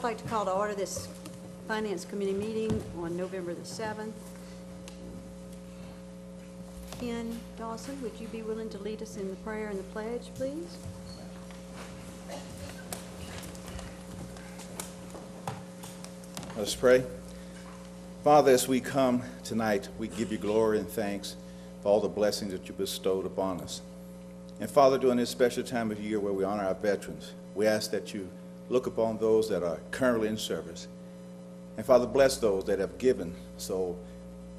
I'd like to call to order this Finance Committee meeting on November the 7th. Ken Dawson, would you be willing to lead us in the prayer and the pledge, please? Let's pray. Father, as we come tonight, we give you glory and thanks for all the blessings that you bestowed upon us. And Father, during this special time of year where we honor our veterans, we ask that you look upon those that are currently in service. And Father, bless those that have given so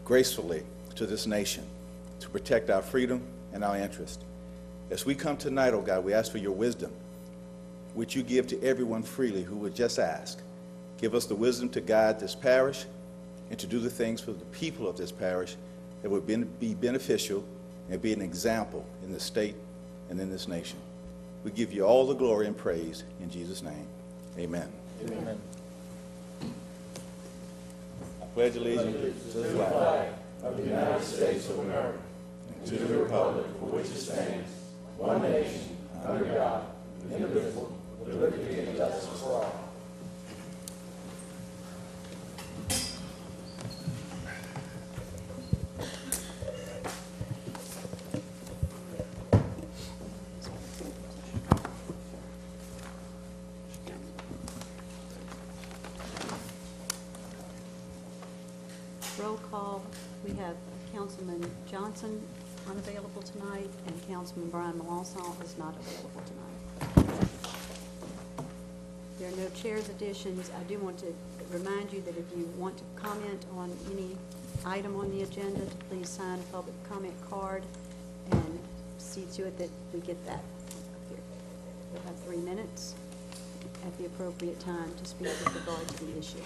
gracefully to this nation to protect our freedom and our interest. As we come tonight, oh God, we ask for your wisdom, which you give to everyone freely who would just ask. Give us the wisdom to guide this parish and to do the things for the people of this parish that would be beneficial and be an example in the state and in this nation. We give you all the glory and praise in Jesus' name. Amen. Amen. I pledge allegiance to the flag of the United States of America and to the republic for which it stands, one nation, under God, indivisible, with liberty and justice for all. Roll call. We have Councilman Johnson unavailable tonight, and Councilman Brian Melanson is not available tonight. There are no chairs additions. I do want to remind you that if you want to comment on any item on the agenda, to please sign a public comment card and see to it that we get that up here. We'll have 3 minutes at the appropriate time to speak with regard to the issue.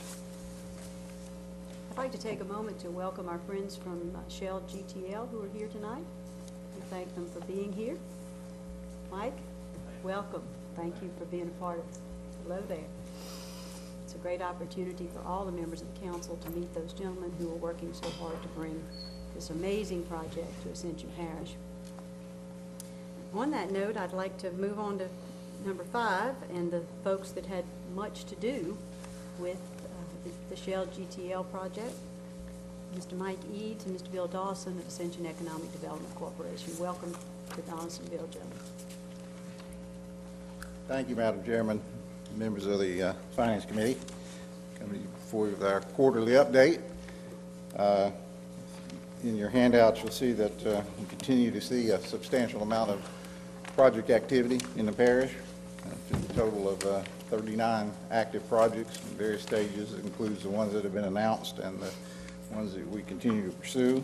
I'd like to take a moment to welcome our friends from Shell GTL who are here tonight and thank them for being here. Mike, welcome. Thank you for being a part of it. Hello there. It's a great opportunity for all the members of the council to meet those gentlemen who are working so hard to bring this amazing project to Ascension Parish. On that note, I'd like to move on to number 5 and the folks that had much to do with the Shell GTL project, Mr. Mike Eads and Mr. Bill Dawson of Ascension Economic Development Corporation. Welcome to Donaldsonville, gentlemen. Thank you, Madam Chairman, members of the Finance Committee. Coming before you with our quarterly update. In your handouts, you'll see that we continue to see a substantial amount of project activity in the parish, to a total of 39 active projects in various stages. It includes the ones that have been announced and the ones that we continue to pursue.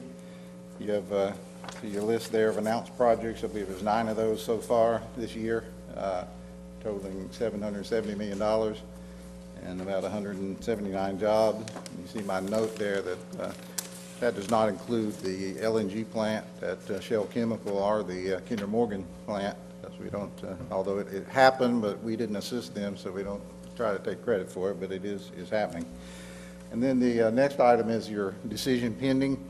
You have see your list there of announced projects. I believe there's 9 of those so far this year, totaling $770 million and about 179 jobs. And you see my note there that that does not include the LNG plant at Shell Chemical or the Kinder Morgan plant. We don't, although it happened, but we didn't assist them, so we don't try to take credit for it, but it is happening. And then the next item is your decision pending.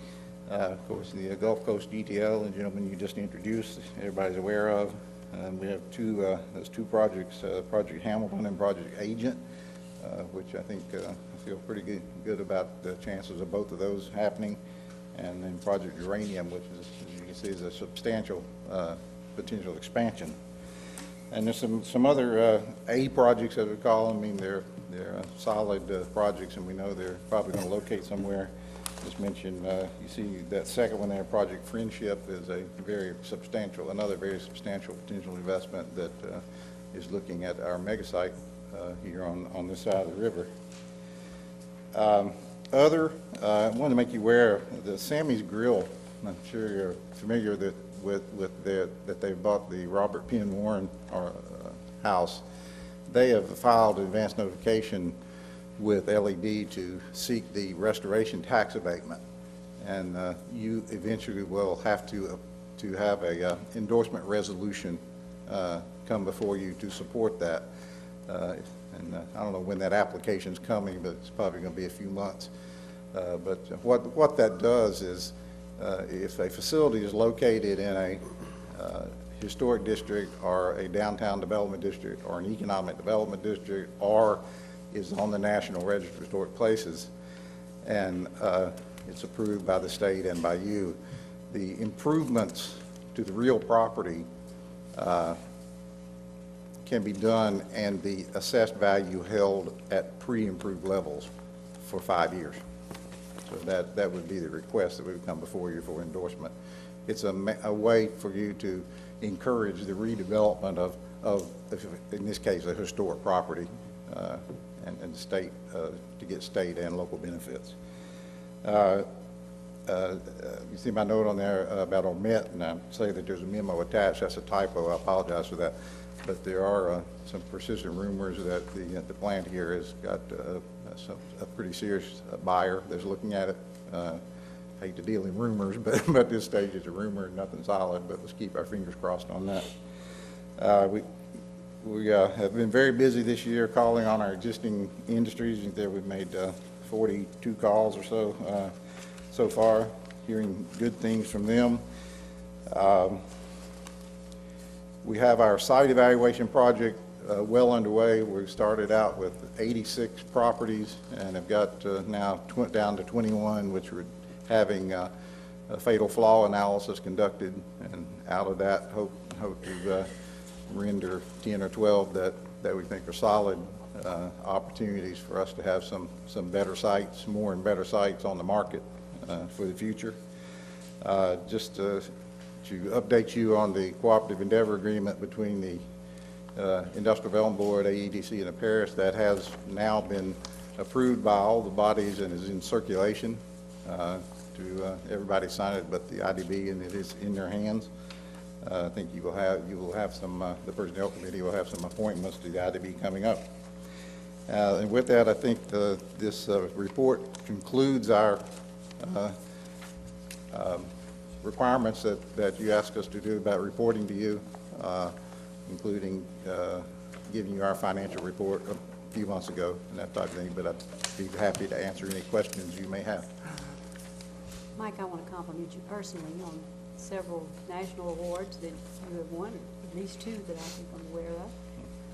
Of course, the Gulf Coast GTL, the gentleman you just introduced, everybody's aware of. We have those two projects, Project Hamilton and Project Agent, which I think I feel pretty good about the chances of both of those happening. And then Project Uranium, which is, as you can see, is a substantial potential expansion. And there's some other A projects, as we call them. I mean, they're solid projects, and we know they're probably going to locate somewhere. Just mentioned, you see that second one there, Project Friendship, is a another very substantial potential investment that is looking at our mega site here on this side of the river. I want to make you aware of the Sammy's Grill. I'm sure you're familiar that they bought the Robert Penn Warren house. They have filed advance notification with LED to seek the restoration tax abatement, and you eventually will have to have a endorsement resolution come before you to support that. And I don't know when that application is coming, but it's probably going to be a few months. But what that does is, if a facility is located in a historic district or a downtown development district or an economic development district or is on the National Register of Historic Places, and it's approved by the state and by you. The improvements to the real property can be done and the assessed value held at pre-improved levels for 5 years. So that would be the request that would come before you for endorsement. It's a way for you to encourage the redevelopment of in this case, a historic property, and state, to get state and local benefits. You see my note on there about omit, and I say that there's a memo attached. That's a typo. I apologize for that. But there are some persistent rumors that the plant here has got a pretty serious buyer that's looking at it. Hate to deal in rumors, but at this stage it's a rumor, nothing solid, but let's keep our fingers crossed on that. We have been very busy this year calling on our existing industries. There we've made 42 calls or so far, hearing good things from them. We have our site evaluation project well underway. We've started out with 86 properties and have got now down to 21, which we're having a fatal flaw analysis conducted, and out of that hope to render 10 or 12 that we think are solid opportunities for us to have some better sites, more and better sites on the market for the future. Just to update you on the cooperative endeavor agreement between the Industrial Development Board, AEDC, and the Parish, that has now been approved by all the bodies and is in circulation everybody signed it but the IDB, and it is in their hands. I think you will have some, the Personnel Committee will have some appointments to the IDB coming up. And with that, I think this report concludes our requirements that you asked us to do about reporting to you, including giving you our financial report a few months ago and that type of thing, but I'd be happy to answer any questions you may have. Mike, I want to compliment you personally on several national awards that you have won, at least 2 that I think I'm aware of,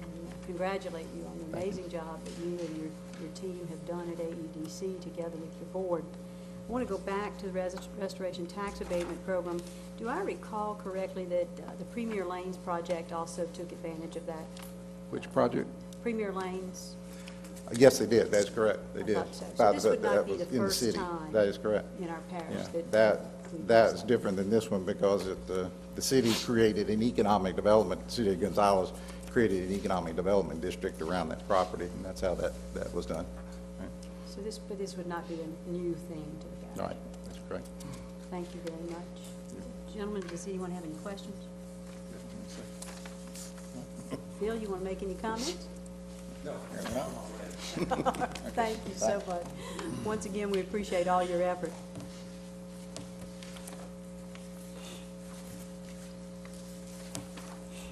and congratulate you on the amazing job that you and your team have done at AEDC together with your board. I want to go back to the Restoration Tax Abatement Program. Do I recall correctly that the Premier Lanes project also took advantage of that? Which project? Premier Lanes? Yes, they did. That's correct. They did. So this would not be the in the first city. time That is correct. in our parish Yeah. That's different than this one because the city created an economic development, the city of Gonzales created an economic development district around that property, and that's how that was done. Right. So this would not be a new thing to the county. Right, that's correct. Thank you very much. Gentlemen, does anyone have any questions? Bill, you want to make any comments? No. Thank you so much. Once again, we appreciate all your effort.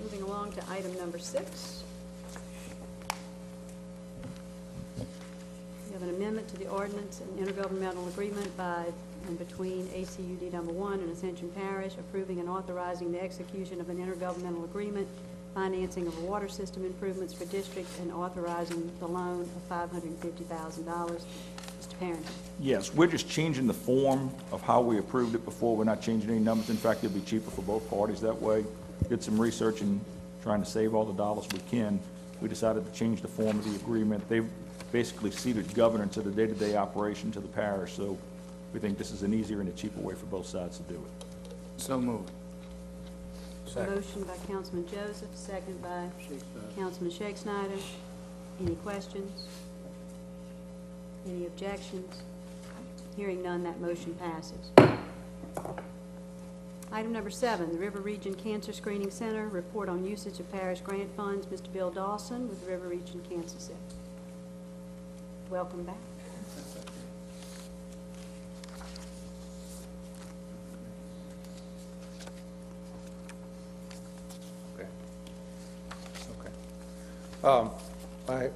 Moving along to item number 6. We have an amendment to the ordinance and intergovernmental agreement by and between ACUD number 1 and Ascension Parish, approving and authorizing the execution of an intergovernmental agreement, financing of water system improvements for district, and authorizing the loan of $550,000. Mr. Parrington. Yes, we're just changing the form of how we approved it before. We're not changing any numbers. In fact, it'll be cheaper for both parties that way. Did some research and trying to save all the dollars we can. We decided to change the form of the agreement. They've basically ceded governance of the day-to-day operation to the parish, so we think this is an easier and a cheaper way for both sides to do it. So moved. Motion by Councilman Joseph, second by Councilman Shake Snyder. Any questions? Any objections? Hearing none, that motion passes. Item number 7, the River Region Cancer Screening Center, report on usage of parish grant funds. Mr. Bill Dawson with the River Region Cancer Center. Welcome back.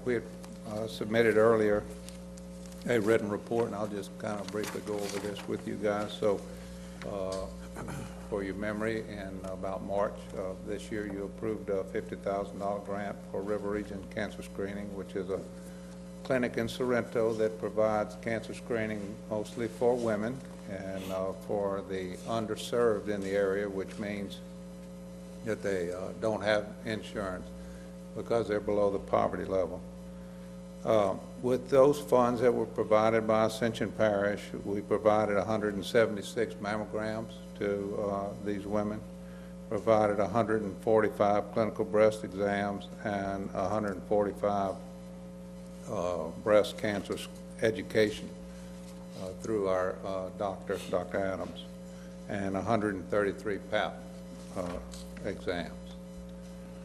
We had submitted earlier a written report, and I'll just kind of briefly go over this with you guys. So, for your memory, in about March of this year, you approved a $50,000 grant for River Region Cancer Screening, which is a clinic in Sorrento that provides cancer screening mostly for women and for the underserved in the area, which means that they don't have insurance because they're below the poverty level. With those funds that were provided by Ascension Parish, we provided 176 mammograms to these women, provided 145 clinical breast exams, and 145 breast cancer education through our doctor, Dr. Adams, and 133 PAP exams.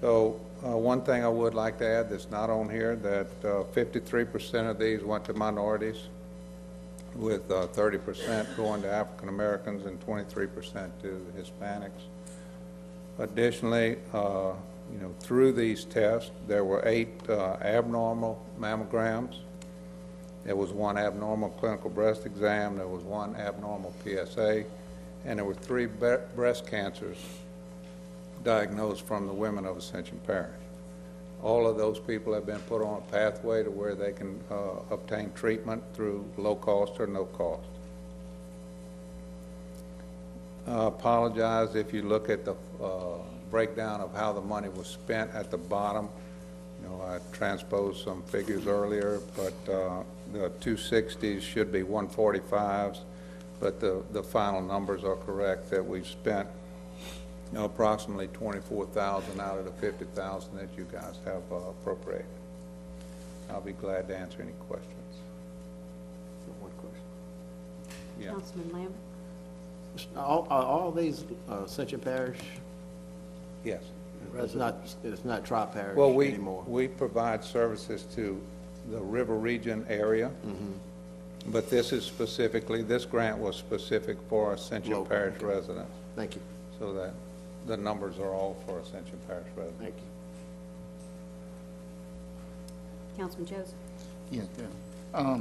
So one thing I would like to add that's not on here, that 53% of these went to minorities, with 30% going to African Americans and 23% to Hispanics. Additionally, through these tests, there were 8 abnormal mammograms. There was 1 abnormal clinical breast exam. There was 1 abnormal PSA, and there were 3 breast cancers diagnosed from the women of Ascension Parish. All of those people have been put on a pathway to where they can obtain treatment through low cost or no cost. I apologize if you look at the breakdown of how the money was spent at the bottom. I transposed some figures earlier, but the 260s should be 145s, but the final numbers are correct, that we've spent approximately $24,000 out of the $50,000 that you guys have appropriated. I'll be glad to answer any questions. One question. Yeah. Councilman Lambert? Are all these Ascension Parish? Yes. It's not Tri-Parish Well, anymore? we provide services to the River Region area, but this grant was specific for Ascension Local, Parish okay. residents, Thank you. so that the numbers are all for Ascension Parish residents. Thank you. Councilman Joseph? Yeah, yeah.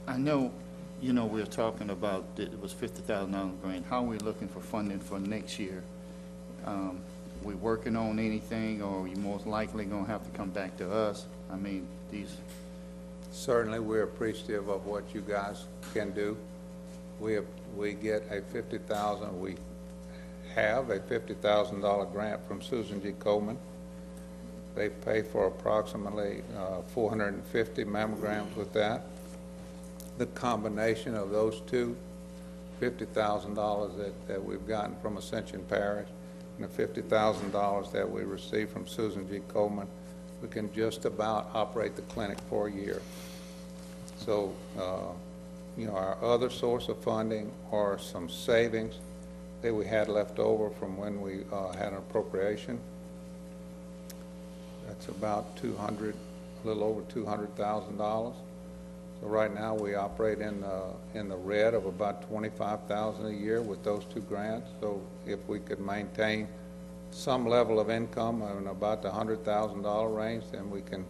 I know, we're talking about, it was $50,000 grant. How are we looking for funding for next year? We working on anything, or are you most likely gonna have to come back to us? I mean, Certainly, we're appreciative of what you guys can do. We get a $50,000, we have a $50,000 grant from Susan G. Coleman. They pay for approximately 450 mammograms with that. The combination of those two, $50,000 that we've gotten from Ascension Parish and the $50,000 that we received from Susan G. Coleman, we can just about operate the clinic for a year. So, our other source of funding are some savings that we had left over from when we had an appropriation. That's about a little over $200,000. So right now we operate in the red of about $25,000 a year with those 2 grants. So if we could maintain some level of income in about the $100,000 range, then we can,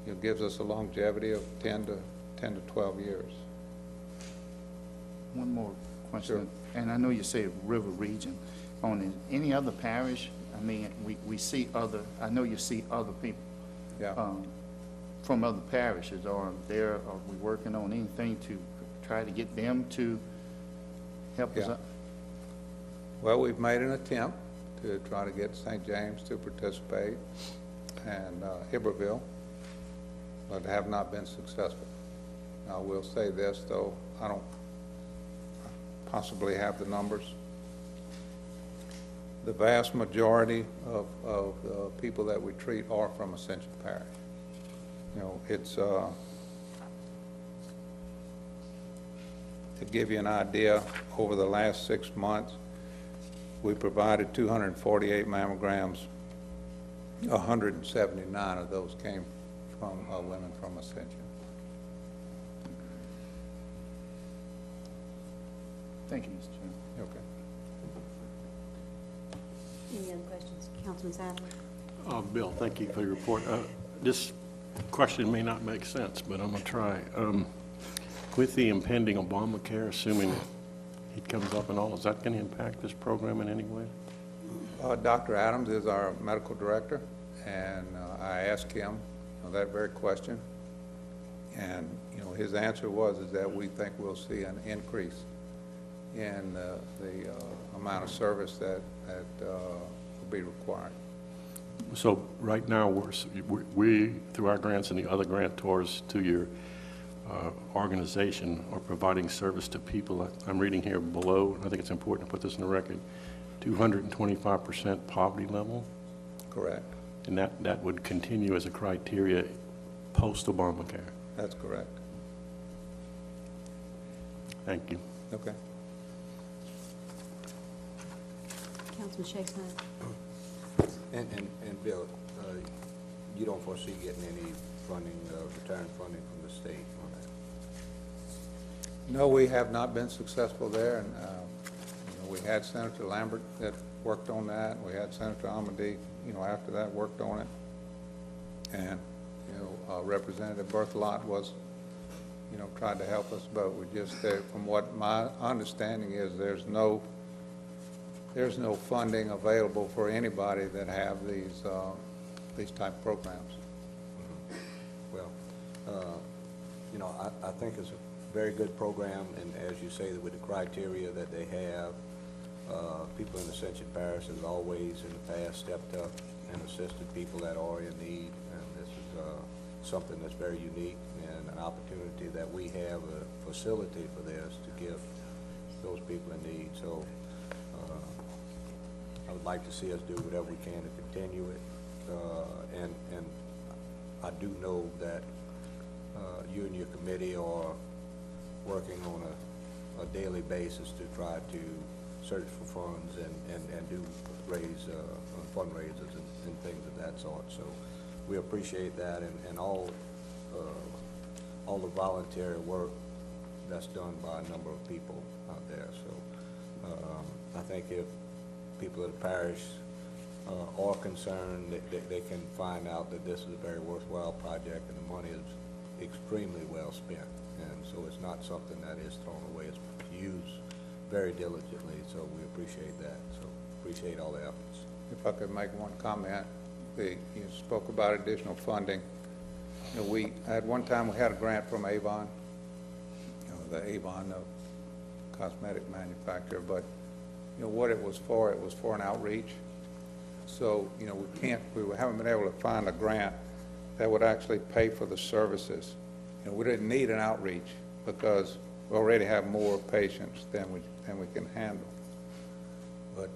it gives us a longevity of 10 to 12 years. one more question. Sure. And I know you say River Region. On any other parish, I mean, we see I know you see other people. Yeah. From other parishes, are we working on anything to try to get them to help us Yeah. out? Well, we've made an attempt to try to get St. James to participate and Iberville, but have not been successful. Now, I will say this, though, I don't possibly have the numbers. The vast majority of the people that we treat are from Ascension Parish. It's, to give you an idea, over the last 6 months, we provided 248 mammograms. 179 of those came from women from Ascension. Thank you, Mr. Chairman. Okay. Any other questions? Councilman Sadler? Bill, thank you for your report. This question may not make sense, but I'm going to try. With the impending Obamacare, assuming it comes up and all, is that going to impact this program in any way? Dr. Adams is our medical director, and I asked him that very question, And, you know, his answer was is that we think we'll see an increase in the amount of service that will be required. So right now, we, through our grants and the other grantors to your organization, are providing service to people. I'm reading here below, and I think it's important to put this in the record, 225% poverty level, Correct. and that would continue as a criteria post-Obamacare. That's correct. Thank you. Okay. Councilman Shakespeare? And Bill, you don't foresee getting any funding, return funding from the state on that? No, we have not been successful there, and you know, we had Senator Lambert that worked on that. We had Senator Amedee, you know, after that worked on it, and you know, Representative Berthelot was, you know, tried to help us, but we just, from what my understanding is, there's no funding available for anybody that have these type of programs. Well, you know, I think it's a very good program, and as you say, with the criteria that they have, people in Ascension Parish has always in the past stepped up and assisted people that are in need, and this is something that's very unique and an opportunity that we have a facility for this to give those people in need. So I would like to see us do whatever we can to continue it, and I do know that you and your committee are working on a daily basis to try to search for funds and do raise fundraisers and things of that sort. So we appreciate that, and all the voluntary work that's done by a number of people out there. So I think if people of the parish are concerned, they can find out that this is a very worthwhile project and the money is extremely well spent. And so it's not something that is thrown away. It's used very diligently, so we appreciate that. So appreciate all the efforts. If I could make one comment, you spoke about additional funding. You know, at one time we had a grant from Avon, you know, the Avon cosmetic manufacturer, but you know what it was for an outreach. So, you know, we haven't been able to find a grant that would actually pay for the services. You know, we didn't need an outreach because we already have more patients than we can handle. But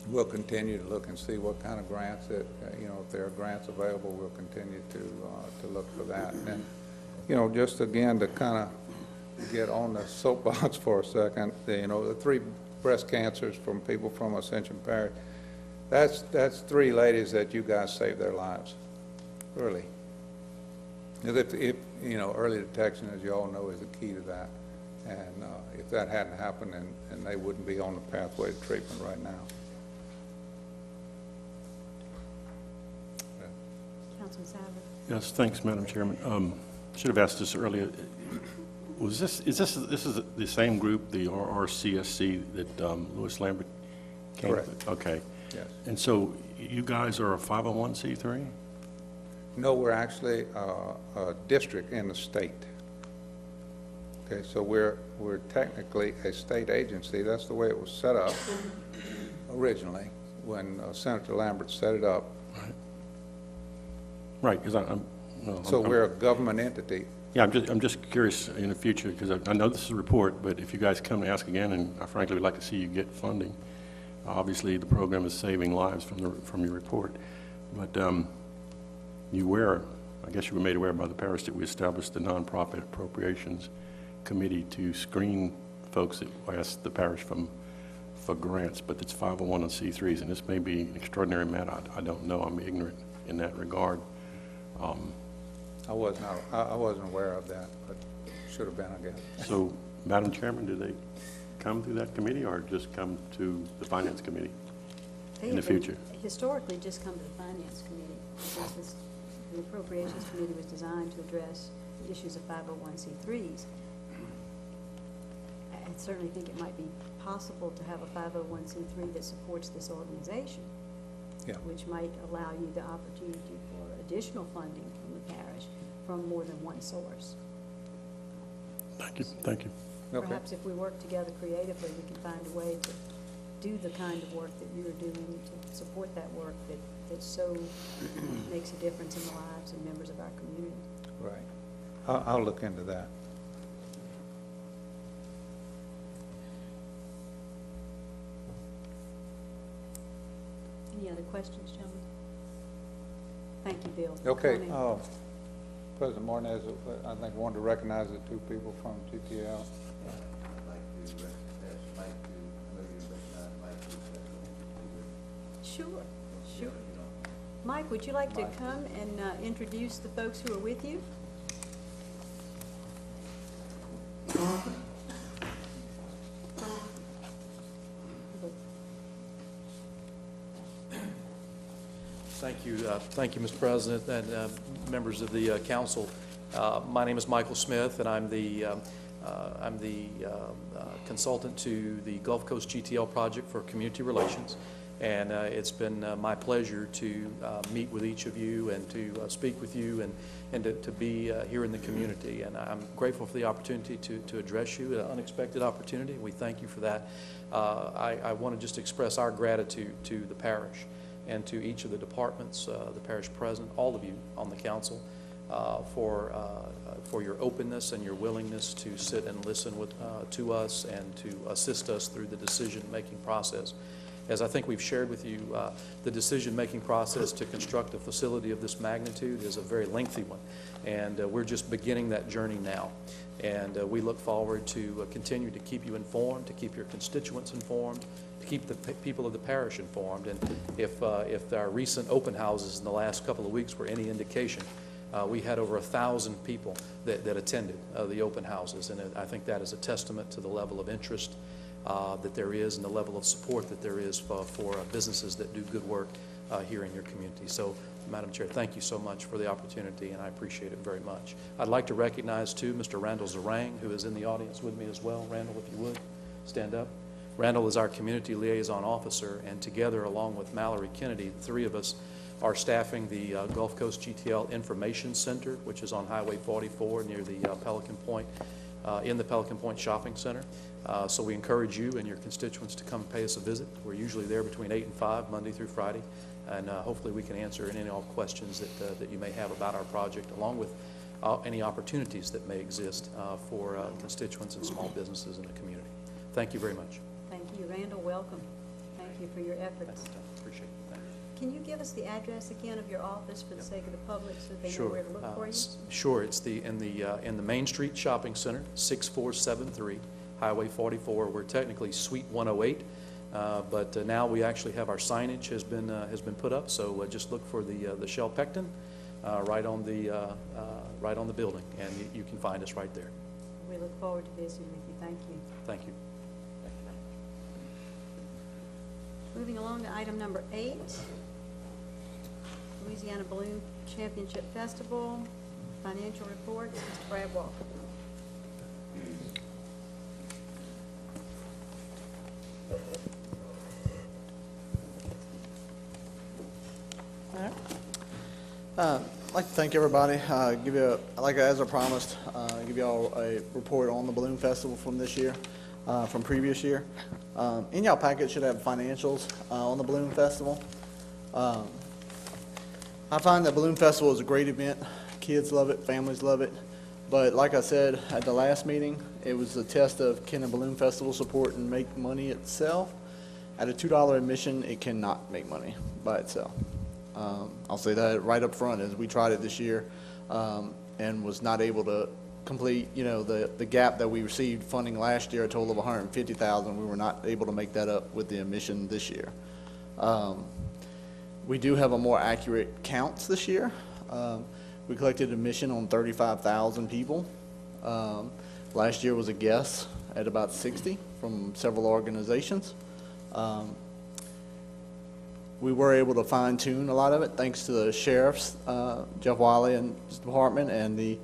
we'll continue to look and see what kind of grants that, you know, if there are grants available, we'll continue to look for that. And, you know, just again to kind of get on the soapbox for a second, you know, the 3 breast cancers from people from Ascension Parish, that's 3 ladies that you guys saved their lives, really. If you know, early detection, as you all know, is the key to that. And if that hadn't happened, and they wouldn't be on the pathway to treatment right now. Yeah. Councilman Sadler? Yes, thanks, Madam Chairman. Should have asked this earlier. Is this the same group, the RRCSC, that Louis Lambert came Correct. with? Okay. Yes. And so you guys are a 501c3? No, we're actually a district in the state. Okay, so we're technically a state agency. That's the way it was set up originally when Senator Lambert set it up. Right, because So we're a government entity. Yeah, I'm just curious in the future, because I know this is a report, but if you guys come and ask again, and I frankly would like to see you get funding. Obviously, the program is saving lives from your report, but I guess you were made aware by the parish that we established the nonprofit appropriations committee to screen folks that ask the parish for grants, but it's 501c3s, and this may be an extraordinary matter. I don't know. I'm ignorant in that regard. I wasn't aware of that, but should have been, I guess. So, Madam Chairman, do they come through that committee or just come to the Finance Committee in the future? Historically, just come to the Finance Committee, because the Appropriations Committee was designed to address the issues of 501c3s. I certainly think it might be possible to have a 501c3 that supports this organization, Yeah. which might allow you the opportunity for additional funding from the parish. from more than one source. Thank you, thank you. Okay. Perhaps if we work together creatively, we can find a way to do the kind of work that you're doing, to support that work that so makes a difference in the lives of members of our community. Right. I'll look into that. Any other questions, gentlemen? Thank you, Bill. for Okay, coming. President Martinez, I think wanted to recognize the two people from TTL. I'd like to ask Mike to, maybe recognize Mike to Sure, sure. Mike, would you like to come and introduce the folks who are with you? Thank you, Mr. President, and members of the council. My name is Michael Smith, and I'm the consultant to the Gulf Coast GTL project for community relations. And it's been my pleasure to meet with each of you and to speak with you and to be here in the community. And I'm grateful for the opportunity to address you, an unexpected opportunity. We thank you for that. I want to just express our gratitude to the parish and to each of the departments, the parish president, all of you on the council, for your openness and your willingness to sit and listen to us and to assist us through the decision-making process. As I think we've shared with you, the decision-making process to construct a facility of this magnitude is a very lengthy one, and we're just beginning that journey now. And we look forward to continue to keep you informed, to keep your constituents informed, to keep the people of the parish informed. And if our recent open houses in the last couple of weeks were any indication, we had over 1,000 people that attended the open houses, and I think that is a testament to the level of interest that there is and the level of support that there is for businesses that do good work here in your community. So, Madam Chair, thank you so much for the opportunity, and I appreciate it very much. I'd like to recognize, too, Mr. Randall Zarang, who is in the audience with me as well. Randall, if you would, stand up. Randall is our community liaison officer, and together, along with Mallory Kennedy, the three of us are staffing the Gulf Coast GTL Information Center, which is on Highway 44 near the Pelican Point, in the Pelican Point Shopping Center. So we encourage you and your constituents to come and pay us a visit. We're usually there between 8 and 5, Monday through Friday, and hopefully we can answer any and all questions that you may have about our project, along with any opportunities that may exist for constituents and small businesses in the community. Thank you very much. Thank you, Randall. Welcome. Thank you for your efforts. Appreciate it. Thank you. Can you give us the address again of your office for the sake of the public so they know where to look for you? Sure. It's in the Main Street Shopping Center, 6473 Highway 44. We're technically Suite 108, but now we actually have our signage has been put up. So just look for the Shell Pectin right on the building, and you can find us right there. We look forward to visiting with you. Thank you. Thank you. Moving along to item number 8, Louisiana Balloon Championship Festival, financial reports. Mr. Brad Walker. I'd like to thank everybody. Give you, as I promised, give you all a report on the Balloon Festival from this year, from previous year. In y'all packet should have financials on the Balloon Festival. I find that Balloon Festival is a great event. Kids love it, families love it. But like I said at the last meeting, it was a test of can a Balloon Festival support and make money itself. At a $2 admission, it cannot make money by itself. I'll say that right up front, as we tried it this year and was not able to complete, the gap that we received funding last year, a total of $150,000. We were not able to make that up with the admission this year. We do have a more accurate counts this year. We collected admission on 35,000 people. Last year was a guess at about 60 from several organizations. We were able to fine-tune a lot of it thanks to the sheriffs, Jeff Wiley and his department, and the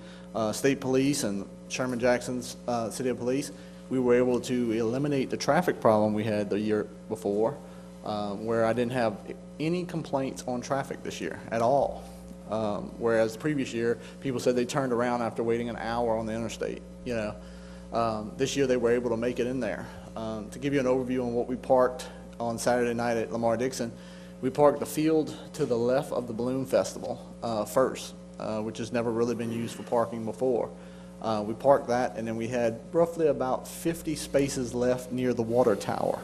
state police and Sherman Jackson's city of police. We were able to eliminate the traffic problem we had the year before, where I didn't have any complaints on traffic this year at all. Whereas the previous year, people said they turned around after waiting an hour on the interstate, you know. This year, they were able to make it in there. To give you an overview on what we parked on Saturday night at Lamar-Dixon, we parked the field to the left of the Balloon Festival first, which has never really been used for parking before. We parked that, and then we had roughly about 50 spaces left near the water tower.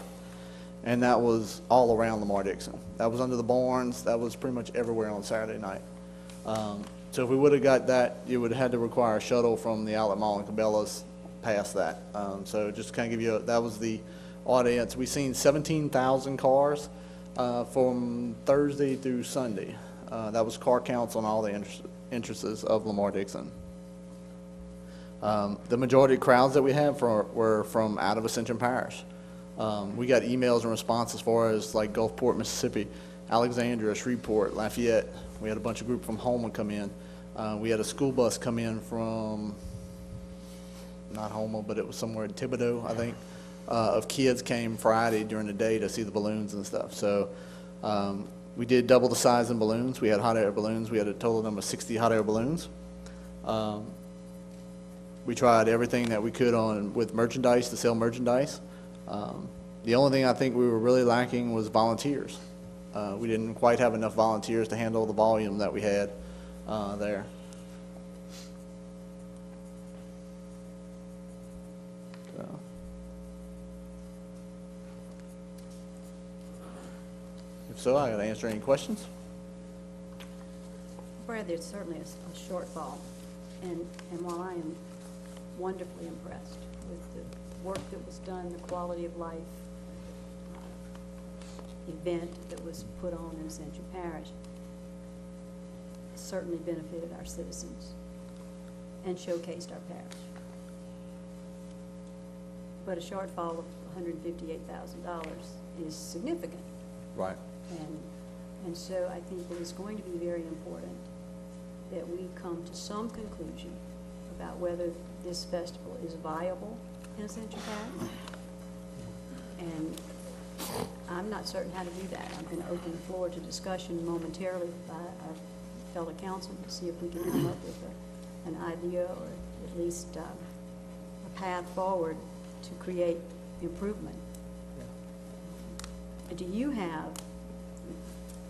And that was all around Lamar-Dixon. That was under the barns. That was pretty much everywhere on Saturday night. So if we would have got that, you would have had to require a shuttle from the Outlet Mall and Cabela's past that. So just to kind of give you, that was the audience. We've seen 17,000 cars from Thursday through Sunday. That was car counts on all the entrances of Lamar-Dixon. The majority of crowds that we had were from out of Ascension Parish. We got emails and response as far as like Gulfport, Mississippi, Alexandria, Shreveport, Lafayette. We had a bunch of group from Houma come in. We had a school bus come in from, not Houma, but it was somewhere in Thibodeau, I think, of kids came Friday during the day to see the balloons and stuff. So we did double the size in balloons. We had hot air balloons. We had a total number of 60 hot air balloons. We tried everything that we could on with merchandise to sell merchandise. The only thing I think we were really lacking was volunteers. We didn't quite have enough volunteers to handle the volume that we had there. If so, I got to answer any questions. Brad, there's certainly a shortfall, and while I am wonderfully impressed with the work that was done, the quality of life event that was put on in Ascension Parish, certainly benefited our citizens and showcased our parish. But a shortfall of $158,000 is significant. Right. And so I think that it's going to be very important that we come to some conclusion about whether this festival is viable in Ascension Parish. And I'm not certain how to do that. I'm going to open the floor to discussion momentarily by our fellow councilmen to see if we can come up with an idea or at least a path forward to create improvement. Do you have,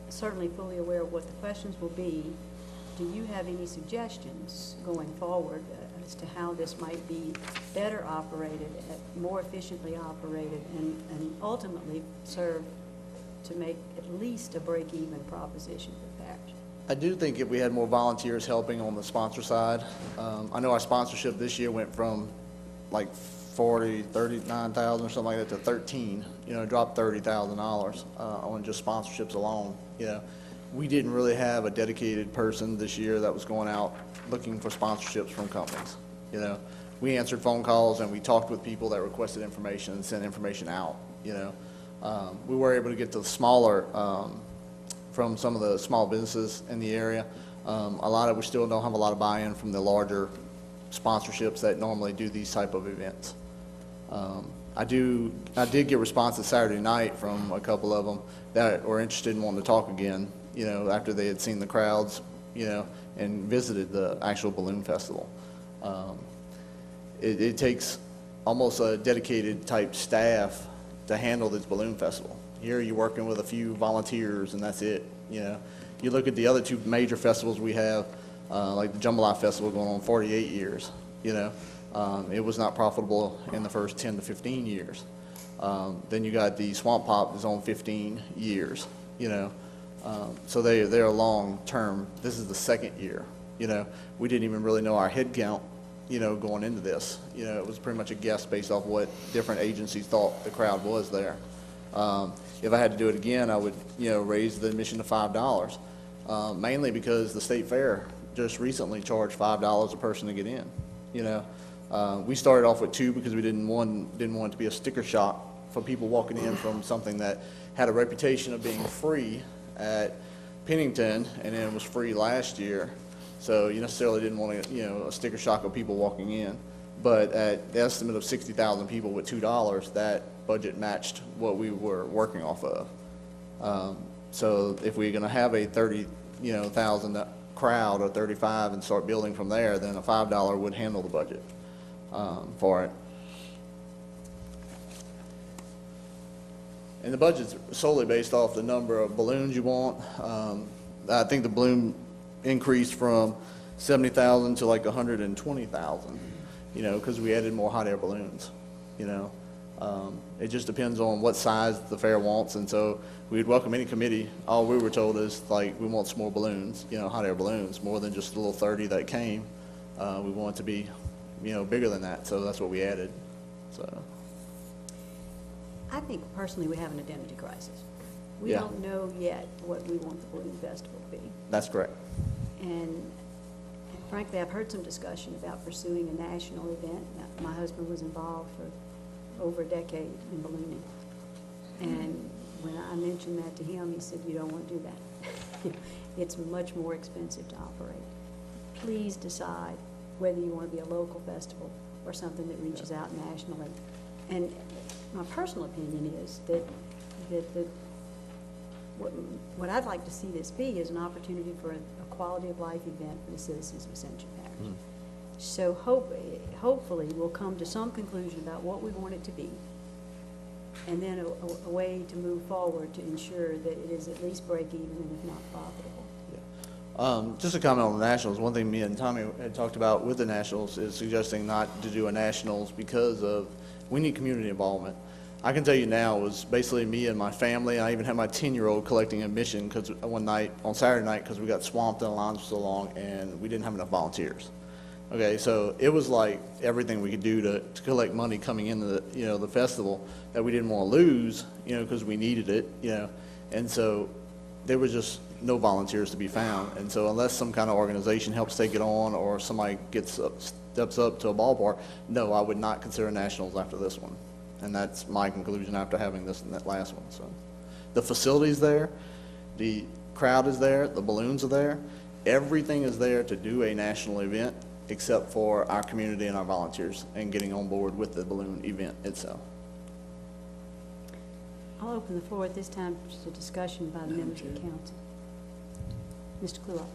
certainly fully aware of what the questions will be, do you have any suggestions going forward as to how this might be better operated, more efficiently operated, and ultimately serve to make at least a break-even proposition for the parish? I do think if we had more volunteers helping on the sponsor side, I know our sponsorship this year went from like 39,000 or something like that to 13, dropped $30,000 on just sponsorships alone, We didn't really have a dedicated person this year that was going out looking for sponsorships from companies, We answered phone calls and we talked with people that requested information and sent information out, We were able to get the smaller, from some of the small businesses in the area. We still don't have a lot of buy-in from the larger sponsorships that normally do these type of events. I did get responses Saturday night from a couple of them that were interested in wanting to talk again, after they had seen the crowds, and visited the actual balloon festival. It takes almost a dedicated type staff to handle this balloon festival. Here you're working with a few volunteers and that's it, You look at the other two major festivals we have, like the Jambalaya Festival going on 48 years, it was not profitable in the first 10 to 15 years. Then you got the Swamp Pop is on 15 years, so they're long term. This is the second year, We didn't even really know our head count, going into this. It was pretty much a guess based off what different agencies thought the crowd was there. If I had to do it again, I would, raise the admission to $5, mainly because the state fair just recently charged $5 a person to get in, We started off with $2 because we didn't want it to be a sticker shock for people walking in from something that had a reputation of being free at Pennington, and then it was free last year. So you necessarily didn't want a sticker shock of people walking in. But at the estimate of 60,000 people with $2, that budget matched what we were working off of. So if we're going to have a $30,000 crowd of 35 and start building from there, then a $5 would handle the budget for it. And the budget's solely based off the number of balloons you want. I think the balloon increased from 70,000 to like 120,000, you know, because we added more hot air balloons, you know. It just depends on what size the fair wants, and so we'd welcome any committee. All we were told is, like, we want some more balloons, you know, hot air balloons, more than just the little 30 that came. We want it to be, you know, bigger than that, so that's what we added, so. I think personally we have an identity crisis. We Yeah. don't know yet what we want the balloon festival to be. That's correct. And frankly, I've heard some discussion about pursuing a national event. Now, my husband was involved for over a decade in ballooning. And when I mentioned that to him, he said, "You don't want to do that." It's much more expensive to operate. Please decide whether you want to be a local festival or something that reaches out nationally. And my personal opinion is that what I'd like to see this be is an opportunity for a quality of life event for the citizens of Ascension Parish. So hopefully we'll come to some conclusion about what we want it to be, and then a way to move forward to ensure that it is at least break even and if not profitable. Just a comment on the Nationals. One thing me and Tommy had talked about with the Nationals is suggesting not to do a Nationals because of, we need community involvement. I can tell you now, it was basically me and my family. I even had my 10-year-old collecting admission because one night, on Saturday night, because we got swamped and the lines were so long and we didn't have enough volunteers. Okay, so it was like everything we could do to collect money coming into the, you know, the festival that we didn't want to lose, you know, because we needed it, you know. And so there was just no volunteers to be found. And so unless some kind of organization helps take it on or somebody steps up to a ballpark, no, I would not consider Nationals after this one. And that's my conclusion after having this and that last one. So the facility's there, the crowd is there, the balloons are there. Everything is there to do a national event except for our community and our volunteers and getting on board with the balloon event itself. I'll open the floor at this time to discussion by the members of the council. Mr. Kluwer.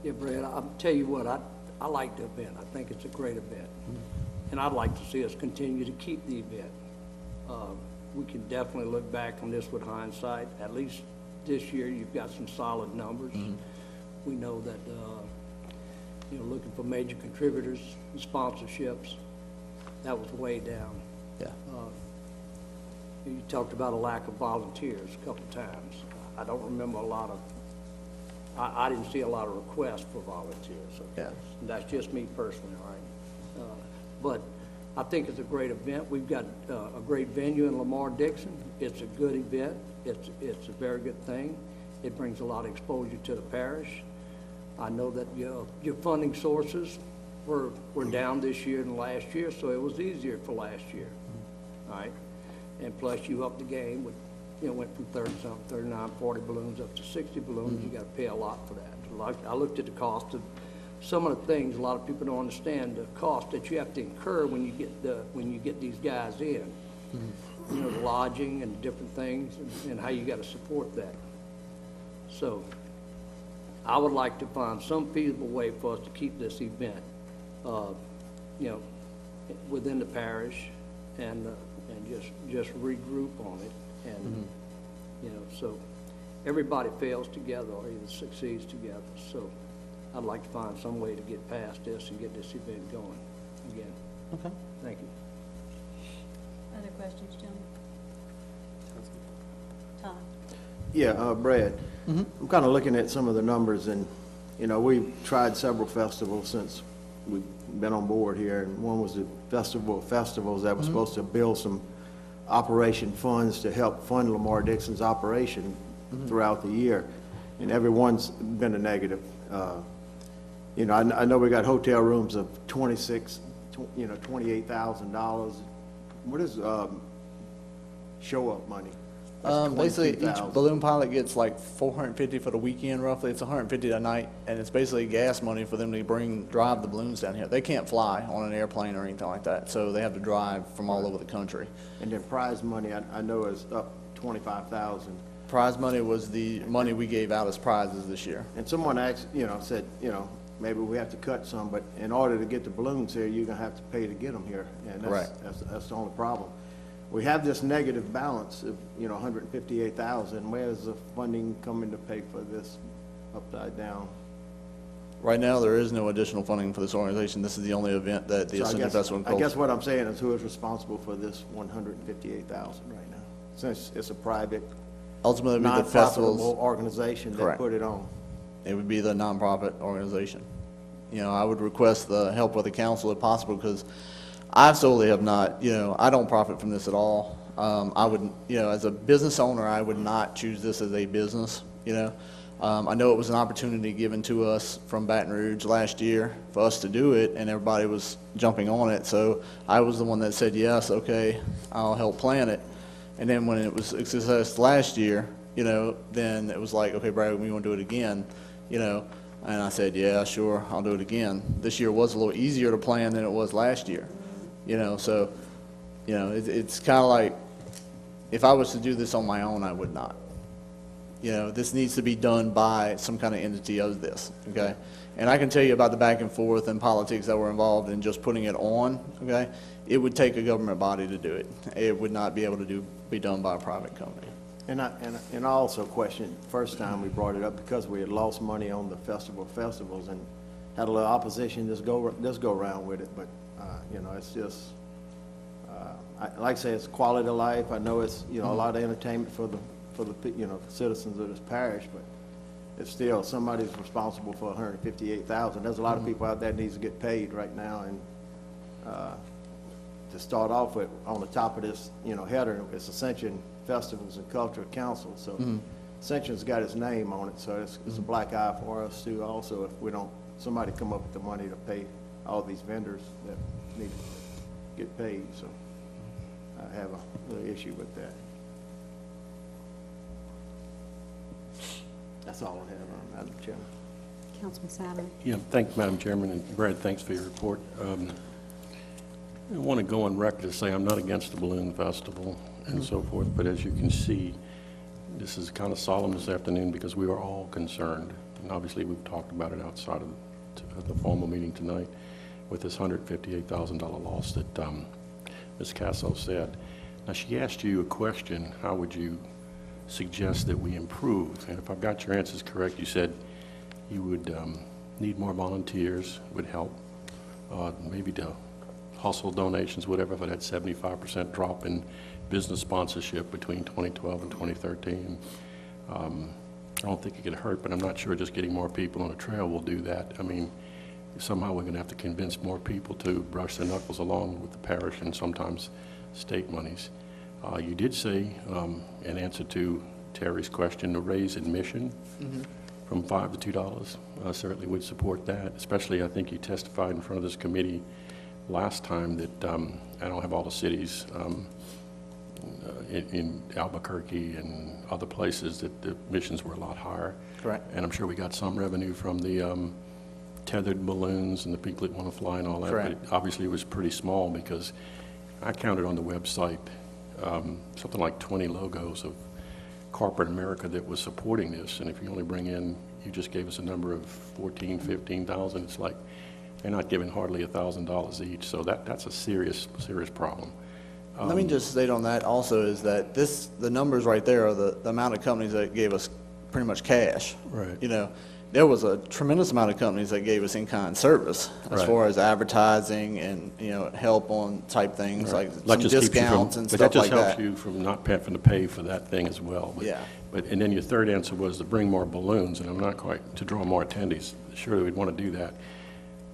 Yeah, Brad, I'll tell you what, I like the event. I think it's a great event. And I'd like to see us continue to keep the event. We can definitely look back on this with hindsight. At least this year, you've got some solid numbers. We know that, you know, looking for major contributors and sponsorships, that was way down. Yeah. You talked about a lack of volunteers a couple times. I don't remember a lot of, I didn't see a lot of requests for volunteers. Okay? Yeah. And that's just me personally, all right? But I think it's a great event. We've got a great venue in Lamar-Dixon. It's a good event. It's a very good thing. It brings a lot of exposure to the parish. I know that your funding sources were down this year than last year, so it was easier for last year, all right? And plus you upped the game with, you know, went from 30-something, 39, 40 balloons up to 60 balloons. You got to pay a lot for that. Like, I looked at the cost of some of the things. A lot of people don't understand the cost that you have to incur when you get these guys in. You know, the lodging and different things, and how you got to support that. So I would like to find some feasible way for us to keep this event, you know, within the parish, and just regroup on it, and you know, so everybody fails together or either succeeds together. So I'd like to find some way to get past this and get this event going again. Okay. Thank you. Other questions, gentlemen? Todd? Yeah, Brad, I'm kind of looking at some of the numbers, and, you know, we've tried several festivals since we've been on board here, and one was the Festival of Festivals that was supposed to build some operation funds to help fund Lamar-Dixon's operation throughout the year, and everyone's been a negative. You know, I know we got hotel rooms of $28,000. What is show-up money? That's Basically, each $22,000. balloon pilot gets like $450 for the weekend roughly. It's $150 a night, and it's basically gas money for them to drive the balloons down here. They can't fly on an airplane or anything like that, so they have to drive from all over the country. And then prize money, I know is up $25,000. Prize money was the money we gave out as prizes this year. And someone asked, said, maybe we have to cut some, but in order to get the balloons here, you're gonna have to pay to get them here. And Correct. That's the only problem. We have this negative balance of, $158,000. Where's the funding coming to pay for this upside down? Right now, there is no additional funding for this organization. This is the only event that the So Ascension Festival I guess what I'm saying is who is responsible for this $158,000 right now? Since it's a private, ultimately it'd be the non-profitable festivals. organization that Correct. put it on. It would be the nonprofit organization. I would request the help of the council if possible, because I solely have not, I don't profit from this at all. I would, as a business owner, I would not choose this as a business, I know it was an opportunity given to us from Baton Rouge last year for us to do it, and everybody was jumping on it. So I was the one that said, yes, okay, I'll help plan it. And then when it was a success last year, then it was like, okay, Brad, we want to do it again, and I said, yeah, sure, I'll do it again. This year was a little easier to plan than it was last year, so, it's kind of like, if I was to do this on my own, I would not. This needs to be done by some kind of entity of this, okay? And I can tell you about the back and forth and politics that were involved in just putting it on, okay? It would take a government body to do it. It would not be able to be done by a private company. And I also questioned, first time we brought it up, because we had lost money on the festivals and had a little opposition this go around with it, but, it's just, like I say, it's quality of life. I know it's, a lot of entertainment for the citizens of this parish, but it's still, somebody's responsible for $158,000. There's a lot of people out there that needs to get paid right now, and to start off with, on the top of this, header, it's Ascension Festivals and Cultural Council, so Ascension's got its name on it, so it's a black eye for us too. Also, if we don't, somebody come up with the money to pay all these vendors that need to get paid, so I have a little issue with that. That's all I have, Madam Chairman. Councilman Saturday. Yeah, thank you, Madam Chairman, and Brad, thanks for your report. I want to go on record to say I'm not against the Balloon Festival and so forth, but as you can see, this is kind of solemn this afternoon because we are all concerned, and obviously we've talked about it outside of the formal meeting tonight with this $158,000 loss that Ms. Casso said. Now, she asked you a question, how would you suggest that we improve? And if I've got your answers correct, you said you would need more volunteers, would help, maybe to hustle donations, whatever, for that 75% drop in business sponsorship between 2012 and 2013. I don't think it could hurt, but I'm not sure just getting more people on a trail will do that. I mean, somehow we're going to have to convince more people to brush their knuckles along with the parish and sometimes state monies. You did say, in answer to Terry's question, to raise admission from $5 to $2. I certainly would support that, especially I think you testified in front of this committee last time that I don't have all the cities in Albuquerque and other places that the admissions were a lot higher. Correct. And I'm sure we got some revenue from the tethered balloons and the people that want to fly and all that. Correct. But obviously it was pretty small because I counted on the website something like 20 logos of corporate America that was supporting this, and if you only bring in, you just gave us a number of 14, 15,000, it's like they're not giving hardly $1,000 each, so that's a serious problem. Let me just state on that also is that the numbers right there are the amount of companies that gave us pretty much cash. Right. There was a tremendous amount of companies that gave us in-kind service as Right. far as advertising and, help on type things like That some just keeps you discounts from, and but stuff that just like helps that. you from not having to pay for that thing as well. Yeah. And then your third answer was to bring more balloons, and I'm not quite, to draw more attendees. Surely we'd want to do that.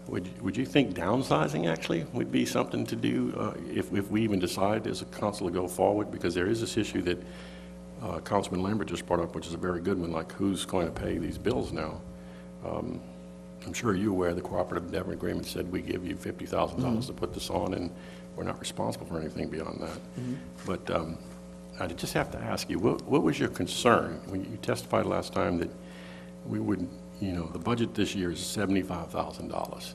Would you think downsizing actually would be something to do if we even decide as a council to go forward? Because there is this issue that Councilman Lambert just brought up, which is a very good one, like who's going to pay these bills now? I'm sure you're aware the cooperative endeavor agreement said we give you $50,000 to put this on, and we're not responsible for anything beyond that. But I just have to ask you, what was your concern when you testified last time that we would, the budget this year is $75,000.